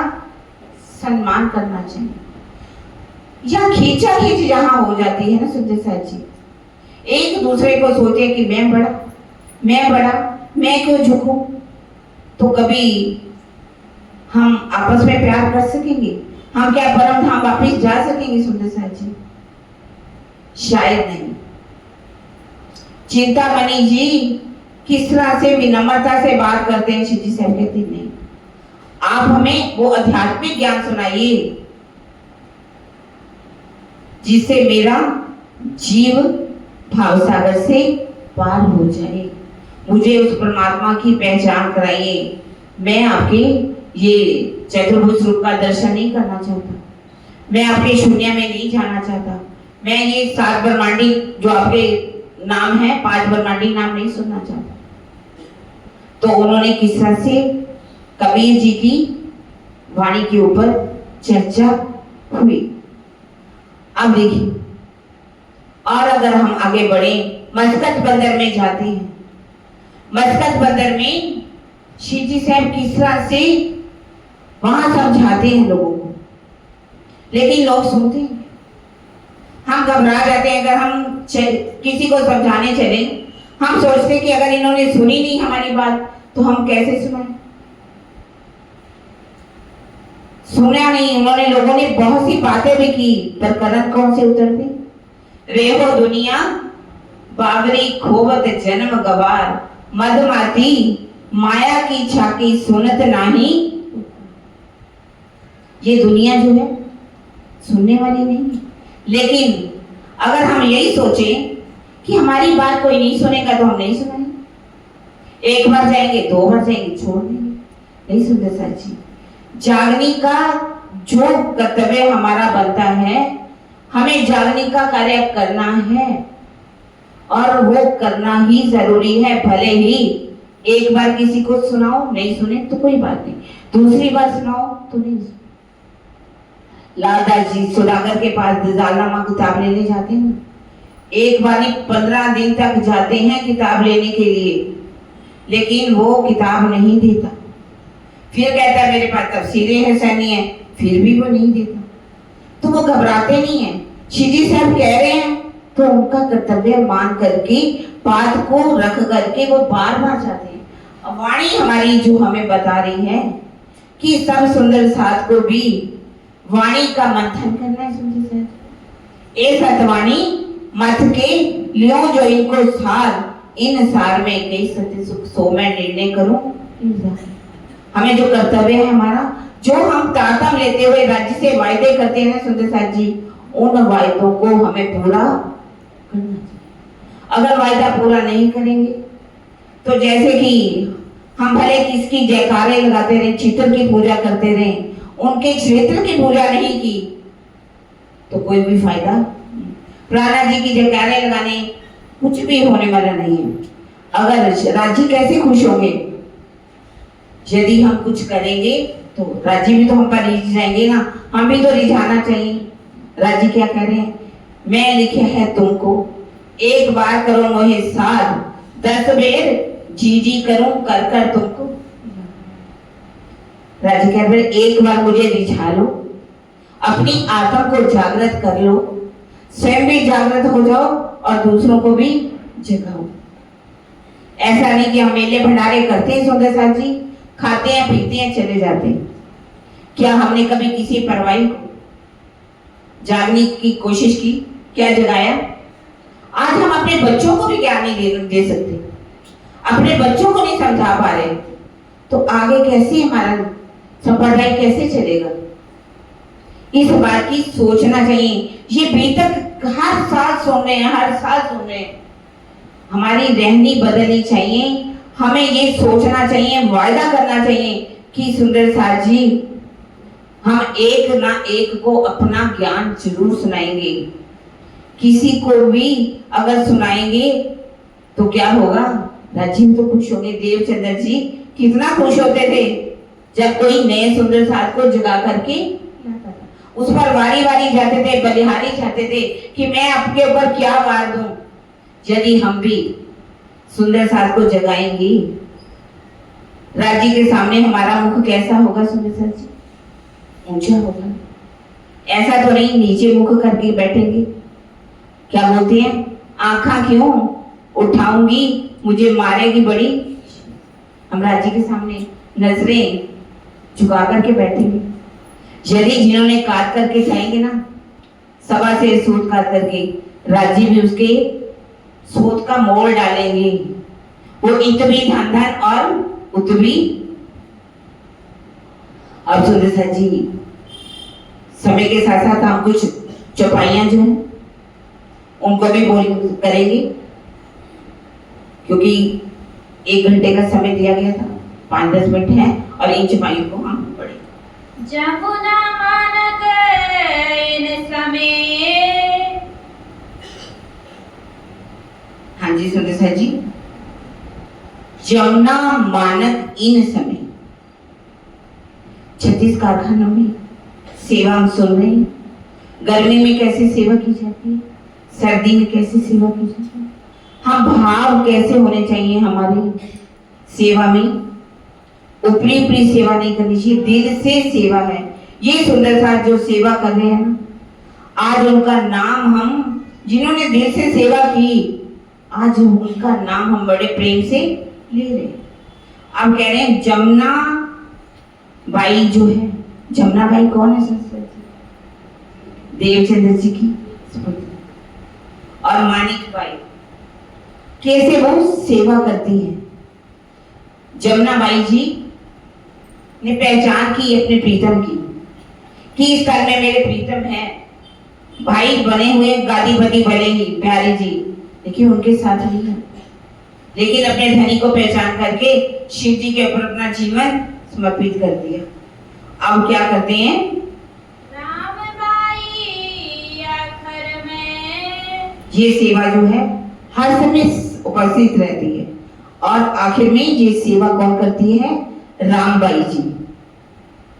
सम्मान करना चाहिए। या खींचा खींच जहां हो जाती है ना सुंदर साहब जी, एक दूसरे को सोचे कि मैं बड़ा, मैं क्यों झुकूं, तो कभी हम आपस में प्यार कर सकेंगे? हम क्या परम धाम वापिस जा सकेंगे सुंदर साहब जी? शायद नहीं। चिंतामणि जी किस तरह से विनम्रता से बात करते हैं, शिव जी साहब कहते नहीं, आप हमें वो आध्यात्मिक ज्ञान सुनाइए जिससे मेरा जीव भावसागर से पार हो जाए। मुझे उस परमात्मा की पहचान कराइए। मैं आपके ये चतुर्भुज रूप का दर्शन नहीं करना चाहता, मैं आपके शून्य में नहीं जाना चाहता, मैं ये 7 ब्रह्मांडी जो आपके नाम है, 5 ब्रह्मांडी नाम नहीं सुनना चाहता। तो उन्होंने किस तरह से कबीर जी की वाणी के ऊपर चर्चा हुई। अब देखिए, और अगर हम आगे बढ़े, मस्कत बंदर में जाते हैं। मस्कत बंदर में शिव जी साहब किस तरह से वहां समझाते हैं लोगों को, लेकिन लोग सुनते हैं। हम घबरा जाते हैं। अगर हम किसी को समझाने चले, हम सोचते कि अगर इन्होंने सुनी नहीं हमारी बात तो हम कैसे सुनाएं। सुना नहीं उन्होंने, लोगों ने बहुत सी बातें भी की, पर कदम कौन से उतरते। रेहो दुनिया बाबरी खोवत जन्म गवार, मदमाती माया की छाकी सुनत नाही। ये दुनिया जो है सुनने वाली नहीं है, लेकिन अगर हम यही सोचें कि हमारी बात कोई नहीं सुनेगा तो हम नहीं सुनाएंगे। एक बार जाएंगे, 2 बार जाएंगे, छोड़ देंगे। नहीं सुनते सच्ची। जागने का जो कर्तव्य हमारा बनता है, हमें जागने का कार्य करना है और वो करना ही जरूरी है। भले ही एक बार किसी को सुनाओ, नहीं सुने तो कोई बात नहीं, दूसरी बार सुनाओ तो नहीं। लालदास जी सुदागर के पास जालनामा किताब लेने जाते हैं, एक बारी 15 दिन तक जाते हैं किताब लेने के लिए, लेकिन वो किताब नहीं देता। फिर कहता है मेरे पास तफसीरें हसैनी है, फिर भी वो नहीं देता। तो वो घबराते नहीं है, शिजी साहब कह रहे हैं तो उनका कर्तव्य मान करके बात को रख करके वो बार बार जाते हैं। अब वाणी हमारी जो हमें बता रही है कि सब सुंदर साथ को भी वाणी का मंथन करना है। सुंदर साथ ए सतवाणी मथ के लियो जो इनको सार, इन सार में कई सत्य सुख सो मैं निर्णय करूं। हमें जो कर्तव्य है हमारा, जो हम तारतम लेते हुए राज्य से वायदे करते हैं सुंदर साथ जी, उन वायदों को हमें पूरा करना चाहिए। अगर वायदा पूरा नहीं करेंगे तो जैसे कि हम भले किसकी जयकारे लगाते रहे, चित्र की पूजा करते रहे, उनके क्षेत्र की पूजा नहीं की तो कोई भी फायदा। प्राणा जी की जयकारे लगाने कुछ भी होने वाला नहीं है। अगर राज्य कैसे खुश होंगे, यदि हम कुछ करेंगे तो राज्य भी तो हम पर रिझ जाएंगे ना, हम भी तो रिझाना चाहिए। राज्य क्या कह रहे हैं, मैं लिखे है तुमको, एक बार करो मोहे साध, 10 बेर जी जी करूं कर कर तुमको। राज्य कह रहे एक बार मुझे रिझा लो, अपनी आत्मा को जागृत कर लो, स्वयं भी जागृत हो जाओ और दूसरों को भी जगाओ। ऐसा नहीं कि हम मेले भंडारे करते हैं सुंदर साथ जी, खाते हैं पीते हैं चले जाते हैं। क्या हमने कभी किसी परवाही को जागने की कोशिश की? क्या जगाया? आज हम अपने बच्चों को भी ज्ञान नहीं दे सकते, अपने बच्चों को नहीं समझा पा रहे, तो आगे कैसे हमारा संप्रदाय कैसे चलेगा? इस बात की सोचना चाहिए। ये बीतक हर साल सुन रहे हैं, हर साल सुन रहे हैं। हमारी रहनी बदलनी चाहिए, हमें ये सोचना चाहिए, वायदा करना चाहिए कि सुंदर साथ जी हम एक ना एक को अपना ज्ञान जरूर सुनाएंगे। किसी को भी अगर सुनाएंगे तो क्या होगा? राज्य तो खुश होंगे। देवचंद्र जी कितना खुश होते थे जब कोई नए सुंदर साथ को जगा करके उस पर वारी वारी जाते थे, बलिहारी जाते थे कि मैं आपके ऊपर क्या वार दूं। यदि हम भी सुंदर साथ को जगाएंगे, राज्य के सामने हमारा मुख कैसा होगा? सुंदर साथ जी ऊंचा होगा, ऐसा तो नहीं नीचे मुख करके बैठेंगे। क्या बोलते हैं, आंखा क्यों उठाऊंगी मुझे मारेगी बड़ी। हम राज्य के सामने नजरें झुका करके बैठेंगे। यदि जिन्होंने काट करके खाएंगे ना, सभा से सूत काट करके, राज्य भी उसके सूत का मोल डालेंगे। वो इतवी धन धन और उतवी। अब सुंदर साथ जी समय के साथ साथ हम कुछ चौपाइयां जो है उनको भी बोल करेंगे, क्योंकि 1 घंटे का समय दिया गया था, 5-10 मिनट है और इन चौपाइयों को हम पढ़ेंगे। जमुना मानक इन समय। हाँ जी सुंदर साथ जी, जमुना मानक इन समय 36 कारखानों में सेवा हम सुन रहे हैं। गर्मी में कैसे सेवा की जाती है, सर्दी में कैसे सेवा की जाती है, हम भाव कैसे होने चाहिए हमारी सेवा में। ऊपरी ऊपरी सेवा नहीं करनी चाहिए, दिल से सेवा है। ये सुंदर साथ जो सेवा कर रहे हैं ना, आज उनका नाम हम जिन्होंने दिल से सेवा की, आज उनका नाम हम बड़े प्रेम से ले रहे हैं। अब कह रहे हैं जमुना बाई जो है, जमुना बाई कौन है संस्कृत? देवचंद्र जी की सुपुत्री। और मानिक बाई कैसे वो सेवा करती है। जमुना बाई जी ने पहचान की अपने प्रीतम की कि इस घर में मेरे प्रीतम है, भाई बने हुए गादीपति भले ही प्यारे जी, लेकिन उनके साथ नहीं है। लेकिन अपने धनी को पहचान करके शिव जी के ऊपर अपना जीवन समर्पित कर दिया। अब क्या करते हैं? रामबाई आखिर में ये सेवा जो है हर समय उपस्थित रहती है और आखिर में ये सेवा कौन करती है? रामबाई जी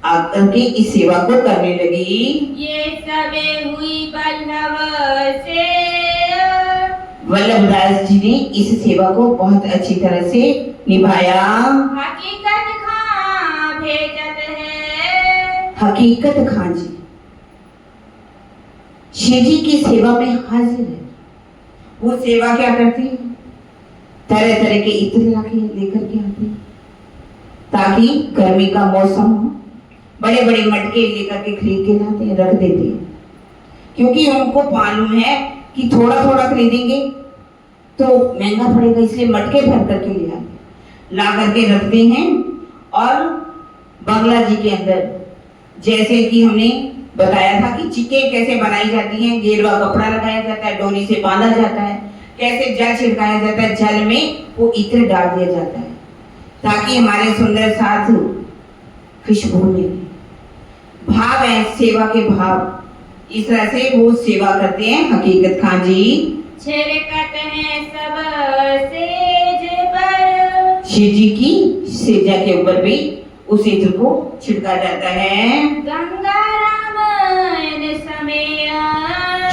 आकर के इस सेवा को करने लगी। ये सबे हुई बल्लभ से, वल्लभदास जी ने इस सेवा को बहुत अच्छी तरह से निभाया। हकीकत खां भेजत है, हकीकत खां जी शिव जी की सेवा में हाजिर है। वो सेवा क्या करती है? तरह तरह के इत्र लाके लेकर के आती है ताकि गर्मी का मौसम हो, बड़े बड़े मटके लेकर के खरीद के लाते हैं, रख देते हैं, क्योंकि उनको मालूम है कि थोड़ा थोड़ा खरीदेंगे तो महंगा पड़ेगा, इसलिए मटके भर करके ले आते, ला करके रखते हैं। और बंगला जी के अंदर जैसे कि हमने बताया था कि चिक्के कैसे बनाई जाती हैं, गेरुआ कपड़ा लगाया जाता है, डोरी से बांधा जाता है, कैसे जल छिड़काया जाता है, जल में वो इत्र डाल दिया जाता है ताकि हमारे सुंदर साधु खुशबू में भाव है, सेवा के भाव। इस तरह से वो सेवा करते हैं हकीकत खां जी। छिड़कत है सब सेज पर, शिव जी की सेजा के ऊपर भी उस इत्र को छिड़का जाता है। गंगा रामायण समय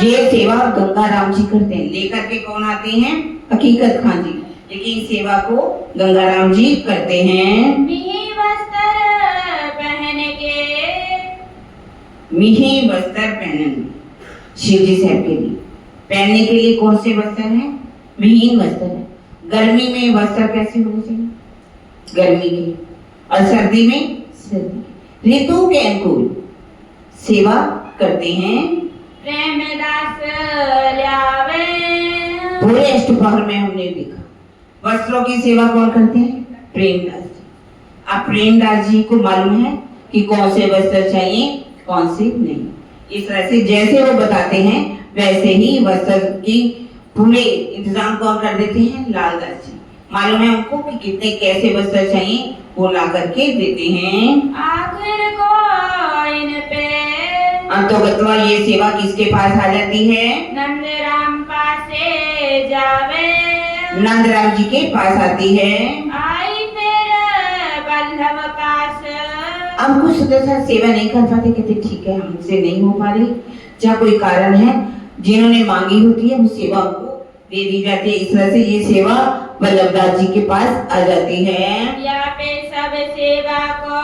ये सेवा गंगा राम जी करते हैं, लेकर के कौन आते हैं? हकीकत खां जी, लेकिन सेवा को गंगा राम जी करते हैं। मिही वस्त्र पहन के, मिही वस्त्र पहनेंगे शिव जी साहब के लिए। पहनने के लिए कौन से वस्त्र हैं? मिहीन वस्त्र है। गर्मी में वस्त्र कैसे होने चाहिए? गर्मी के, और सर्दी में सर्दी, ऋतु के अनुकूल सेवा करते हैं। प्रेमदास ल्यावे, पूरे अष्टपहर में हमने देखा वस्त्रों की सेवा कौन करते हैं? प्रेमदास जी। अब प्रेमदास जी को मालूम है कि कौन से वस्त्र चाहिए, कौन से नहीं। इस तरह से जैसे वो बताते हैं वैसे ही वस्त्र की पूरे इंतजाम कौन कर देते हैं? लालदास जी। मालूम है उनको कि कितने कैसे वस्त्र चाहिए, वो ला करके देते हैं। आखिर को इन पे अंतोगत्वा ये सेवा किसके पास आ जाती है? नंद राम पासे जावे, नंद राम जी के पास आती है। आई तेरे बल्लभ पास। अब कुछ सदस्य सेवा नहीं कर पाते, कहते ठीक है हमसे नहीं हो पा रही, जहाँ कोई कारण है, जिन्होंने मांगी होती है वो सेवा उनको दे दी जाती है। इस तरह से ये सेवा वल्लभदास जी के पास आ जाती है। या पे सब सेवा को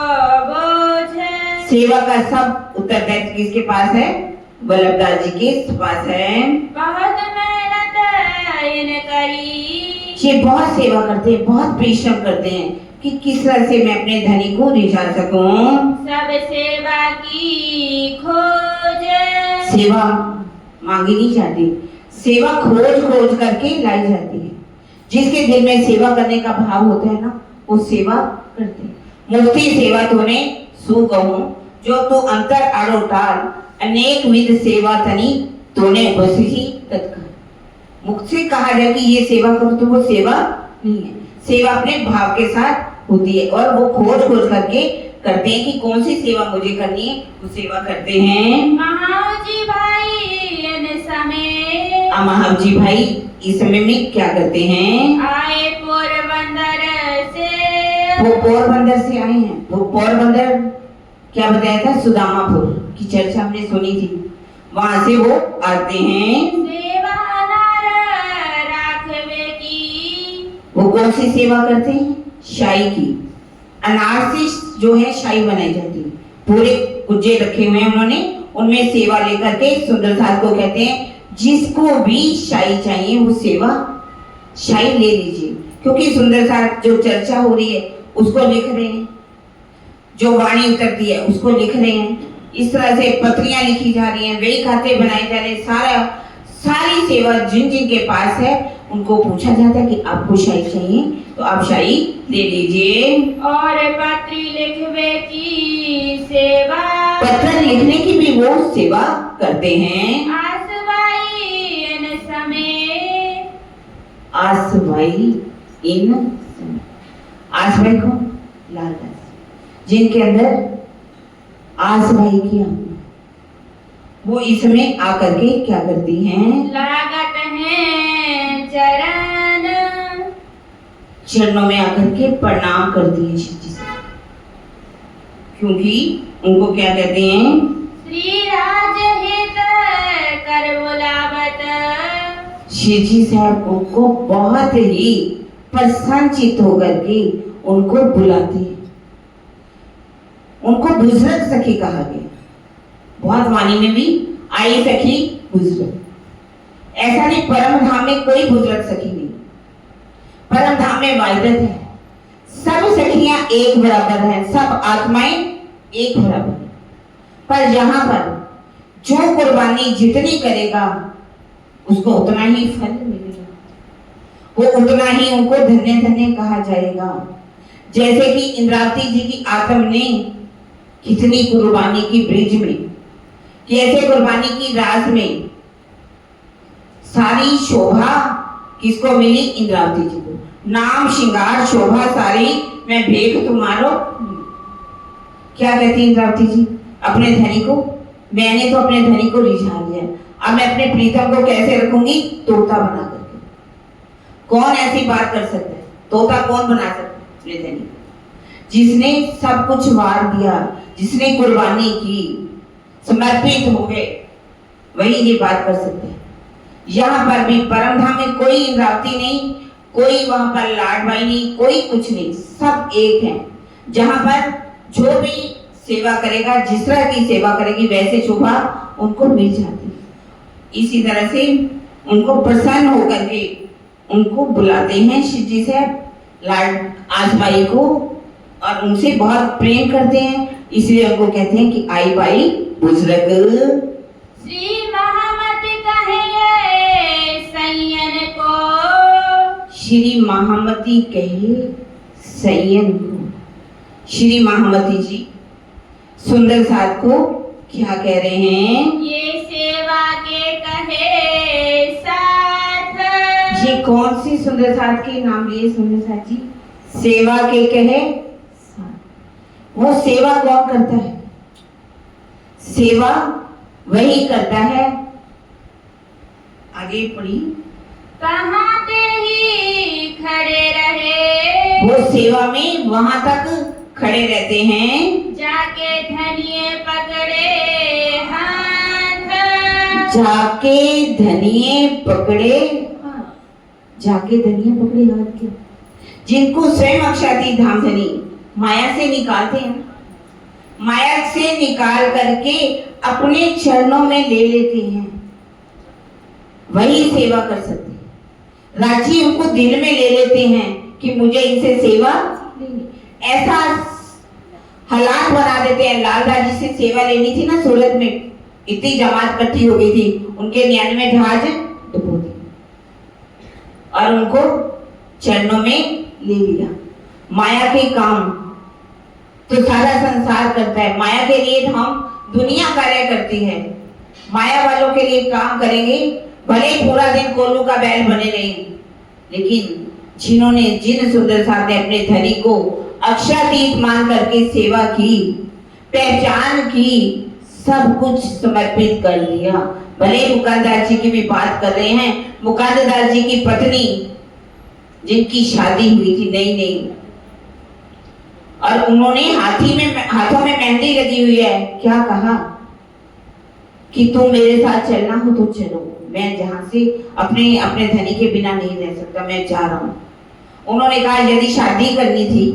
बोझ, सेवा का सब उत्तरदायित्व किसके पास है? वल्लभदास जी के पास है। बहुत मेहनत इन करी, ये बहुत सेवा करते हैं, बहुत परिश्रम करते हैं कि किस तरह से मैं अपने धनी को रिझा सकूं। सब सेवा की खोज, सेवा मांगी नहीं जाती, सेवा खोज खोज करके लाई जाती है। जिसके दिल में सेवा करने का भाव होता है ना, वो सेवा करते हैं। मुक्ति सेवा तूने सु कहूं, जो तू अंतर आड़ो टाल, अनेक विध सेवा तनी तूने बसी तत्काल। मुख से कहा जाए कि ये सेवा करो तो वो सेवा नहीं है। सेवा अपने भाव के साथ होती है और वो खोज खोज करके करते हैं कि कौन सी सेवा मुझे करनी है, वो सेवा करते हैं। महाजी भाई इन समय, महाव जी भाई इस समय में क्या करते हैं? आए पोरबंदर से, वो पोरबंदर से आए हैं। वो पोरबंदर क्या बताया था? सुदामापुर की चर्चा हमने सुनी थी, वहां से वो आते हैं। सेवा नर राखवे की, वो कौन सी सेवा करते हैं? शाही की। अनार से जो है शाही बनाई जाती है, पूरे कुज्जे रखे हुए हैं उन्होंने, उनमें सेवा लेकर के सुंदर साथ को कहते हैं जिसको भी शाही चाहिए वो सेवा शाही ले लीजिए, क्योंकि सुंदर साथ जो चर्चा हो रही है उसको लिख रहे हैं, जो वाणी उतरती है उसको लिख रहे हैं, इस तरह से पत्रियां लिखी जा रही हैं, वही खाते बनाए जा रहे हैं। सारी सेवा जिन जिन के पास है उनको पूछा जाता है कि आपको शाही चाहिए तो आप शाही ले लीजिए। और पत्री लिखवे की सेवा, पत्र लिखने की भी वो सेवा करते हैं। आसवाई इन समय, आसवाई इन समय, आसवाई कौन? लालदास, जिनके अंदर आसवाई की आत्मा, वो इसमें आकर के क्या करती हैं? लागत है चरण, चरणों में आकर के प्रणाम करती है शिव जी से, क्योंकि उनको क्या कहते हैं? श्री राज हित कर बुलावत, शिव जी साहब उनको बहुत ही प्रसन्नचित होकर के उनको बुलाते हैं। उनको बुजुर्ग सखी कहा गया, बहुत वाणी में भी आई सखी बुजुर्ग। ऐसा नहीं, परम धाम में कोई बुजुर्ग सखी नहीं, परम धाम में वाहिदत है, सब सखियां एक बराबर हैं, सब आत्माएं एक बराबर हैं। पर यहाँ पर जो कुर्बानी जितनी करेगा उसको उतना ही फल मिलेगा, वो उतना ही उनको धन्य धन्य कहा जाएगा। जैसे कि इंद्रावती जी की आत्म ने कितनी कुर्बानी की ब्रिज में, कैसे कुर्बानी की रास में, सारी शोभा किसको मिली? इंद्रावती जी को। नाम श्रृंगार शोभा सारी मैं भेख तुम्हारो। क्या कहती इंद्रावती जी अपने धनी को? मैंने तो अपने धनी को रिझा लिया, अब मैं अपने प्रीतम को कैसे रखूंगी? तोता बना करके। कौन ऐसी बात कर सकता है? तोता कौन बना सकता है अपने धनी को? जिसने सब कुछ वार दिया, जिसने कुर्बानी की, समर्पित हो गए, वही ये बात कर सकते हैं। यहाँ पर भी परम धाम में कोई इंद्रावती नहीं, कोई वहां पर लाडबाई नहीं, कोई कुछ नहीं, सब एक है। जहां पर जो भी सेवा करेगा, जिस तरह की सेवा करेगी वैसे शोभा उनको मिल जाती है। इसी तरह से उनको प्रसन्न होकर के उनको बुलाते हैं शिव जी से, लाड आसबाई को, और उनसे बहुत प्रेम करते हैं, इसलिए उनको कहते हैं कि आई बाई बुजुर्ग। श्री महामती कहे सैयन को, श्री महामती कहे सैयन को। श्री महामती जी सुंदर साथ को क्या कह रहे हैं? ये सेवा के कहे साथ। ये कौन सी सुंदर साथ के नाम लिए सुंदर साथ जी? सेवा के कहे साथ। वो सेवा कौन करता है? सेवा वही करता है, आगे पढ़ी, कहाँ ते ही खड़े रहे, वो सेवा में वहां तक खड़े रहते हैं जाके धनिये पकड़े हाथ, जाके धनिये पकड़े हाथ। जाके धनिये पकड़े हाथ के, जिनको स्वयं अक्षाती धाम धनी माया से निकालते हैं, माया से निकाल करके अपने चरणों में ले लेते हैं, वही सेवा कर सकते हैं। राजी उनको दिल में ले लेते हैं कि मुझे इनसे सेवा लेनी, ऐसा हालात बना देते हैं। लालदास जी से सेवा लेनी थी ना सूरत में, इतनी जमात इकट्ठी हो गई थी, उनके 99 जहाज डुबो दिए और उनको चरणों में ले लिया। माया के काम तो सारा संसार करता है, माया के लिए हम दुनिया कार्य करती है, माया वालों के लिए काम करेंगे, भले पूरा दिन कोलू का बैल बने रहेंगे, लेकिन जिन्होंने जिन सुंदर साथ ने अपने धनी को अक्षरातीत मान करके सेवा की, पहचान की, सब कुछ समर्पित कर दिया। भले मुकांदास जी की भी बात कर रहे हैं, मुकांदास जी की पत्नी जिनकी शादी हुई थी नई नई, और उन्होंने हाथों में मेहंदी लगी हुई है, क्या कहा कि तुम मेरे साथ चलना हो तो चलो, मैं जहां से अपने धनी के बिना नहीं रह सकता, मैं जा रहा हूं। उन्होंने कहा यदि शादी करनी थी,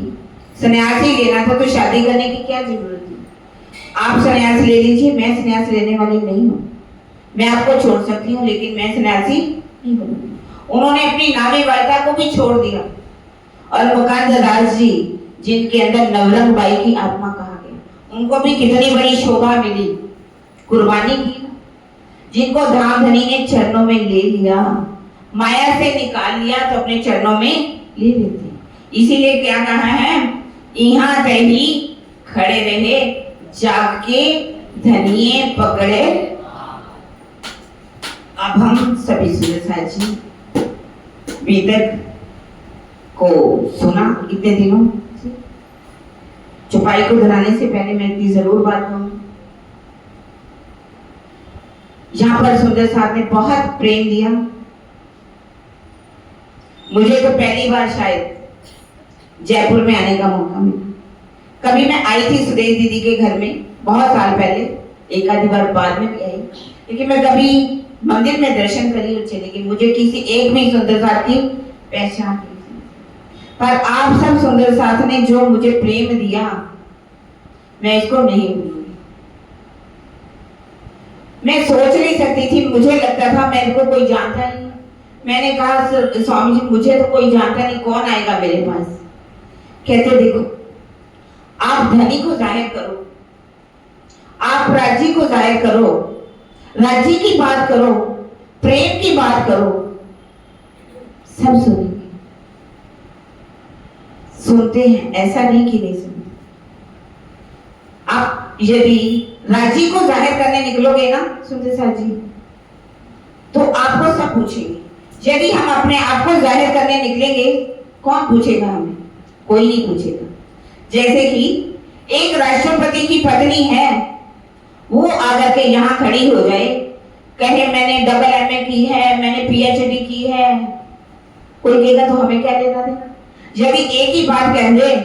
सन्यासी लेना था, तो शादी करने की क्या जरूरत थी? आप सन्यास ले लीजिए, मैं सन्यास लेने वाली नहीं हूँ, मैं आपको छोड़ सकती हूँ लेकिन मैं सन्यासी नहीं बनूंगी। उन्होंने अपनी नामी वार्ता को भी छोड़ दिया और मुकुंद दास जी, जिनके अंदर नवरंग बाई की आत्मा कहा गया, उनको भी कितनी बड़ी शोभा मिली, कुर्बानी की, जिनको धाम धनी ने चरणों में ले लिया, माया से निकाल लिया तो अपने चरणों में ले लेते। इसीलिए क्या कहा है, यहाँ रही खड़े रहे जाग के धनिये पकड़े। अब हम सभी सुरसाद जी वेदक को सुना इतने दिनों से। चौपाई को धराने से पहले मैं इतनी जरूर बात कहूंगी, यहाँ पर सुंदर साहब ने बहुत प्रेम दिया। मुझे तो पहली बार शायद जयपुर में आने का मौका मिला। कभी मैं आई थी सुरेश दीदी के घर में बहुत साल पहले, एक आधी बार बाद में भी आई, लेकिन मैं कभी मंदिर में दर्शन करी और चली गई। मुझे किसी एक भी सुंदर साथ की पहचान नहीं, पर आप सब सुंदर साथ ने जो मुझे प्रेम दिया, मैं इसको नहीं भूलूंगी। मैं सोच नहीं सकती थी, मुझे लगता था मेरे को कोई जानता नहीं। मैंने कहा स्वामी जी मुझे तो कोई जानता नहीं, कौन आएगा मेरे पास। कहते देखो, आप धनी को जाहिर करो, आप राज्य को जाहिर करो, राज्य की बात करो, प्रेम की बात करो, सब सुनेंगे, सुनते हैं, ऐसा नहीं कि नहीं सुनते। आप यदि राज्य को जाहिर करने निकलोगे ना सुंदर साहब जी, तो आपको सब पूछेंगे। यदि हम अपने आप को जाहिर करने निकलेंगे, कौन पूछेगा हमें? कोई नहीं पूछेगा। जैसे कि एक राष्ट्रपति की पत्नी है, वो आकर के यहाँ खड़ी हो जाए, कहे मैंने डबल एमए की है, मैंने पीएचडी की है, कोई कहेगा तो हमें क्या लेना देना। यदि एक ही बात कह दे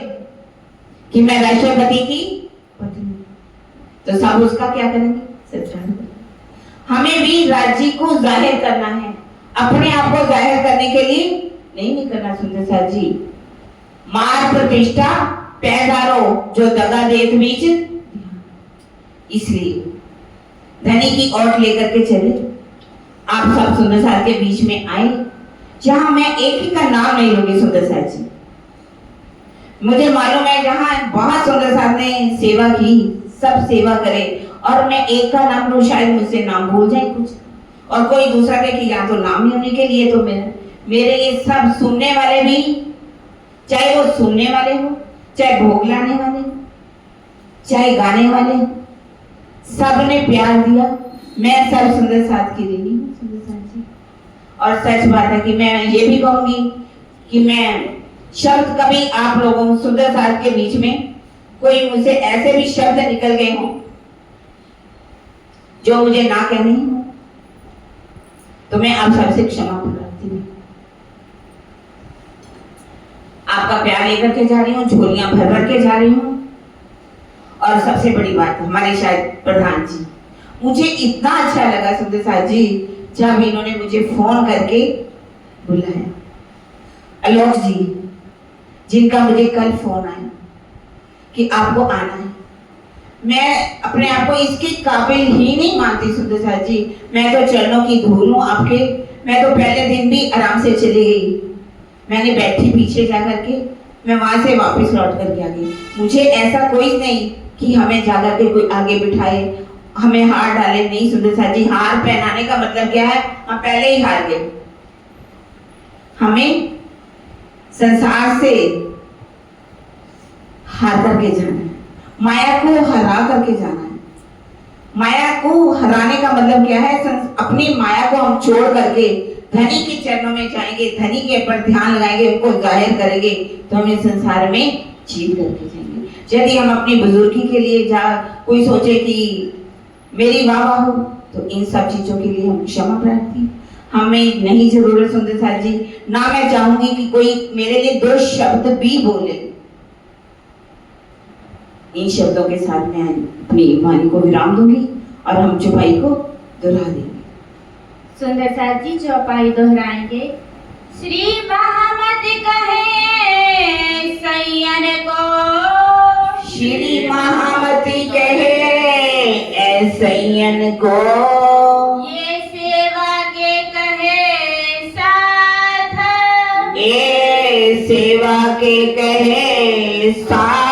कि मैं राष्ट्रपति की पत्नी, तो सब उसका क्या करेंगे? सत्याग्रह। हमें भी राज्य को जाहिर करना है, अपने आप को जाहिर करने के लिए नहीं करना। सुंदर साहब जी, मार प्रतिष्ठा पैदारो जो दगा देत बीच, इसलिए धनी की ओट लेकर के चले। आप सब सुंदर साहब के बीच में आए, जहां मैं एक ही का नाम नहीं लूंगी सुंदर साहब जी। मुझे मालूम है जहां बहुत सुंदर साहब ने सेवा की, सब सेवा करे, और मैं एक का नाम लूं शायद मुझसे नाम भूल जाए कुछ, और कोई दूसरा कहे कि यहाँ तो नाम ही होने के लिए तो मेरे ये सब सुनने वाले भी, चाहे वो सुनने वाले हो, चाहे भोग लाने वाले, चाहे गाने वाले, सबने प्यार दिया। मैं सब सुंदर साथ की ऋणी हूँ सुंदर साथ जी। और सच बात है कि मैं ये भी कहूंगी कि मैं शब्द कभी आप लोगों सुंदर साथ के बीच में कोई मुझसे ऐसे भी शब्द निकल गए हों जो मुझे ना कहने हो, तो मैं आप सबसे क्षमा प्रार्थी हूँ। आपका प्यार लेकर के जा रही हूँ, झोलियां भर भर के जा रही हूँ। और सबसे बड़ी बात, हमारे शायद प्रधान जी, मुझे इतना अच्छा लगा सुंदर साहब जी जब इन्होंने मुझे फोन करके बुलाया। आलोक जी, जिनका मुझे कल फोन आया कि आपको आना है, मैं अपने आप को इसके काबिल ही नहीं मानती सुंदर साहब जी। मैं तो चरणों की धूल हूँ आपके। मैं तो पहले दिन भी आराम से चली गई, मैंने बैठी पीछे जा करके, मैं वहां से वापस लौट करके आ गई। मुझे ऐसा कोई नहीं कि हमें जाकर के कोई आगे बिठाए, हमें हार डाले, नहीं सुंदर साहब जी। हार पहनाने का मतलब क्या है? हम पहले ही हार गए। हमें संसार से हार करके जाना है, माया को हरा करके जाना है। माया को हराने का मतलब क्या है? अपनी माया को हम छोड़ करके धनी के चरणों में जाएंगे, धनी के ऊपर ध्यान लगाएंगे, उनको जाहिर करेंगे, तो हम इस संसार में जीत करके जाएंगे। यदि हम अपनी बुजुर्गी के लिए कोई सोचे कि मेरी वाह हो, तो इन सब चीजों के लिए हम क्षमा प्रार्थी। हमें नहीं जरूरत सुंदर साहब जी, ना मैं चाहूंगी कि कोई मेरे लिए दो शब्द भी बोले। इन शब्दों के साथ मैं अपनी वाणी को विराम दूंगी और हम चौपाई को दोहरा देंगे। सुंदर साथ जी चौपाई दोहराएंगे। श्री महामति कहे सैयन को, श्री महामति कहे सैयन को, ये सेवा के कहे सार, सेवा के कहे साथ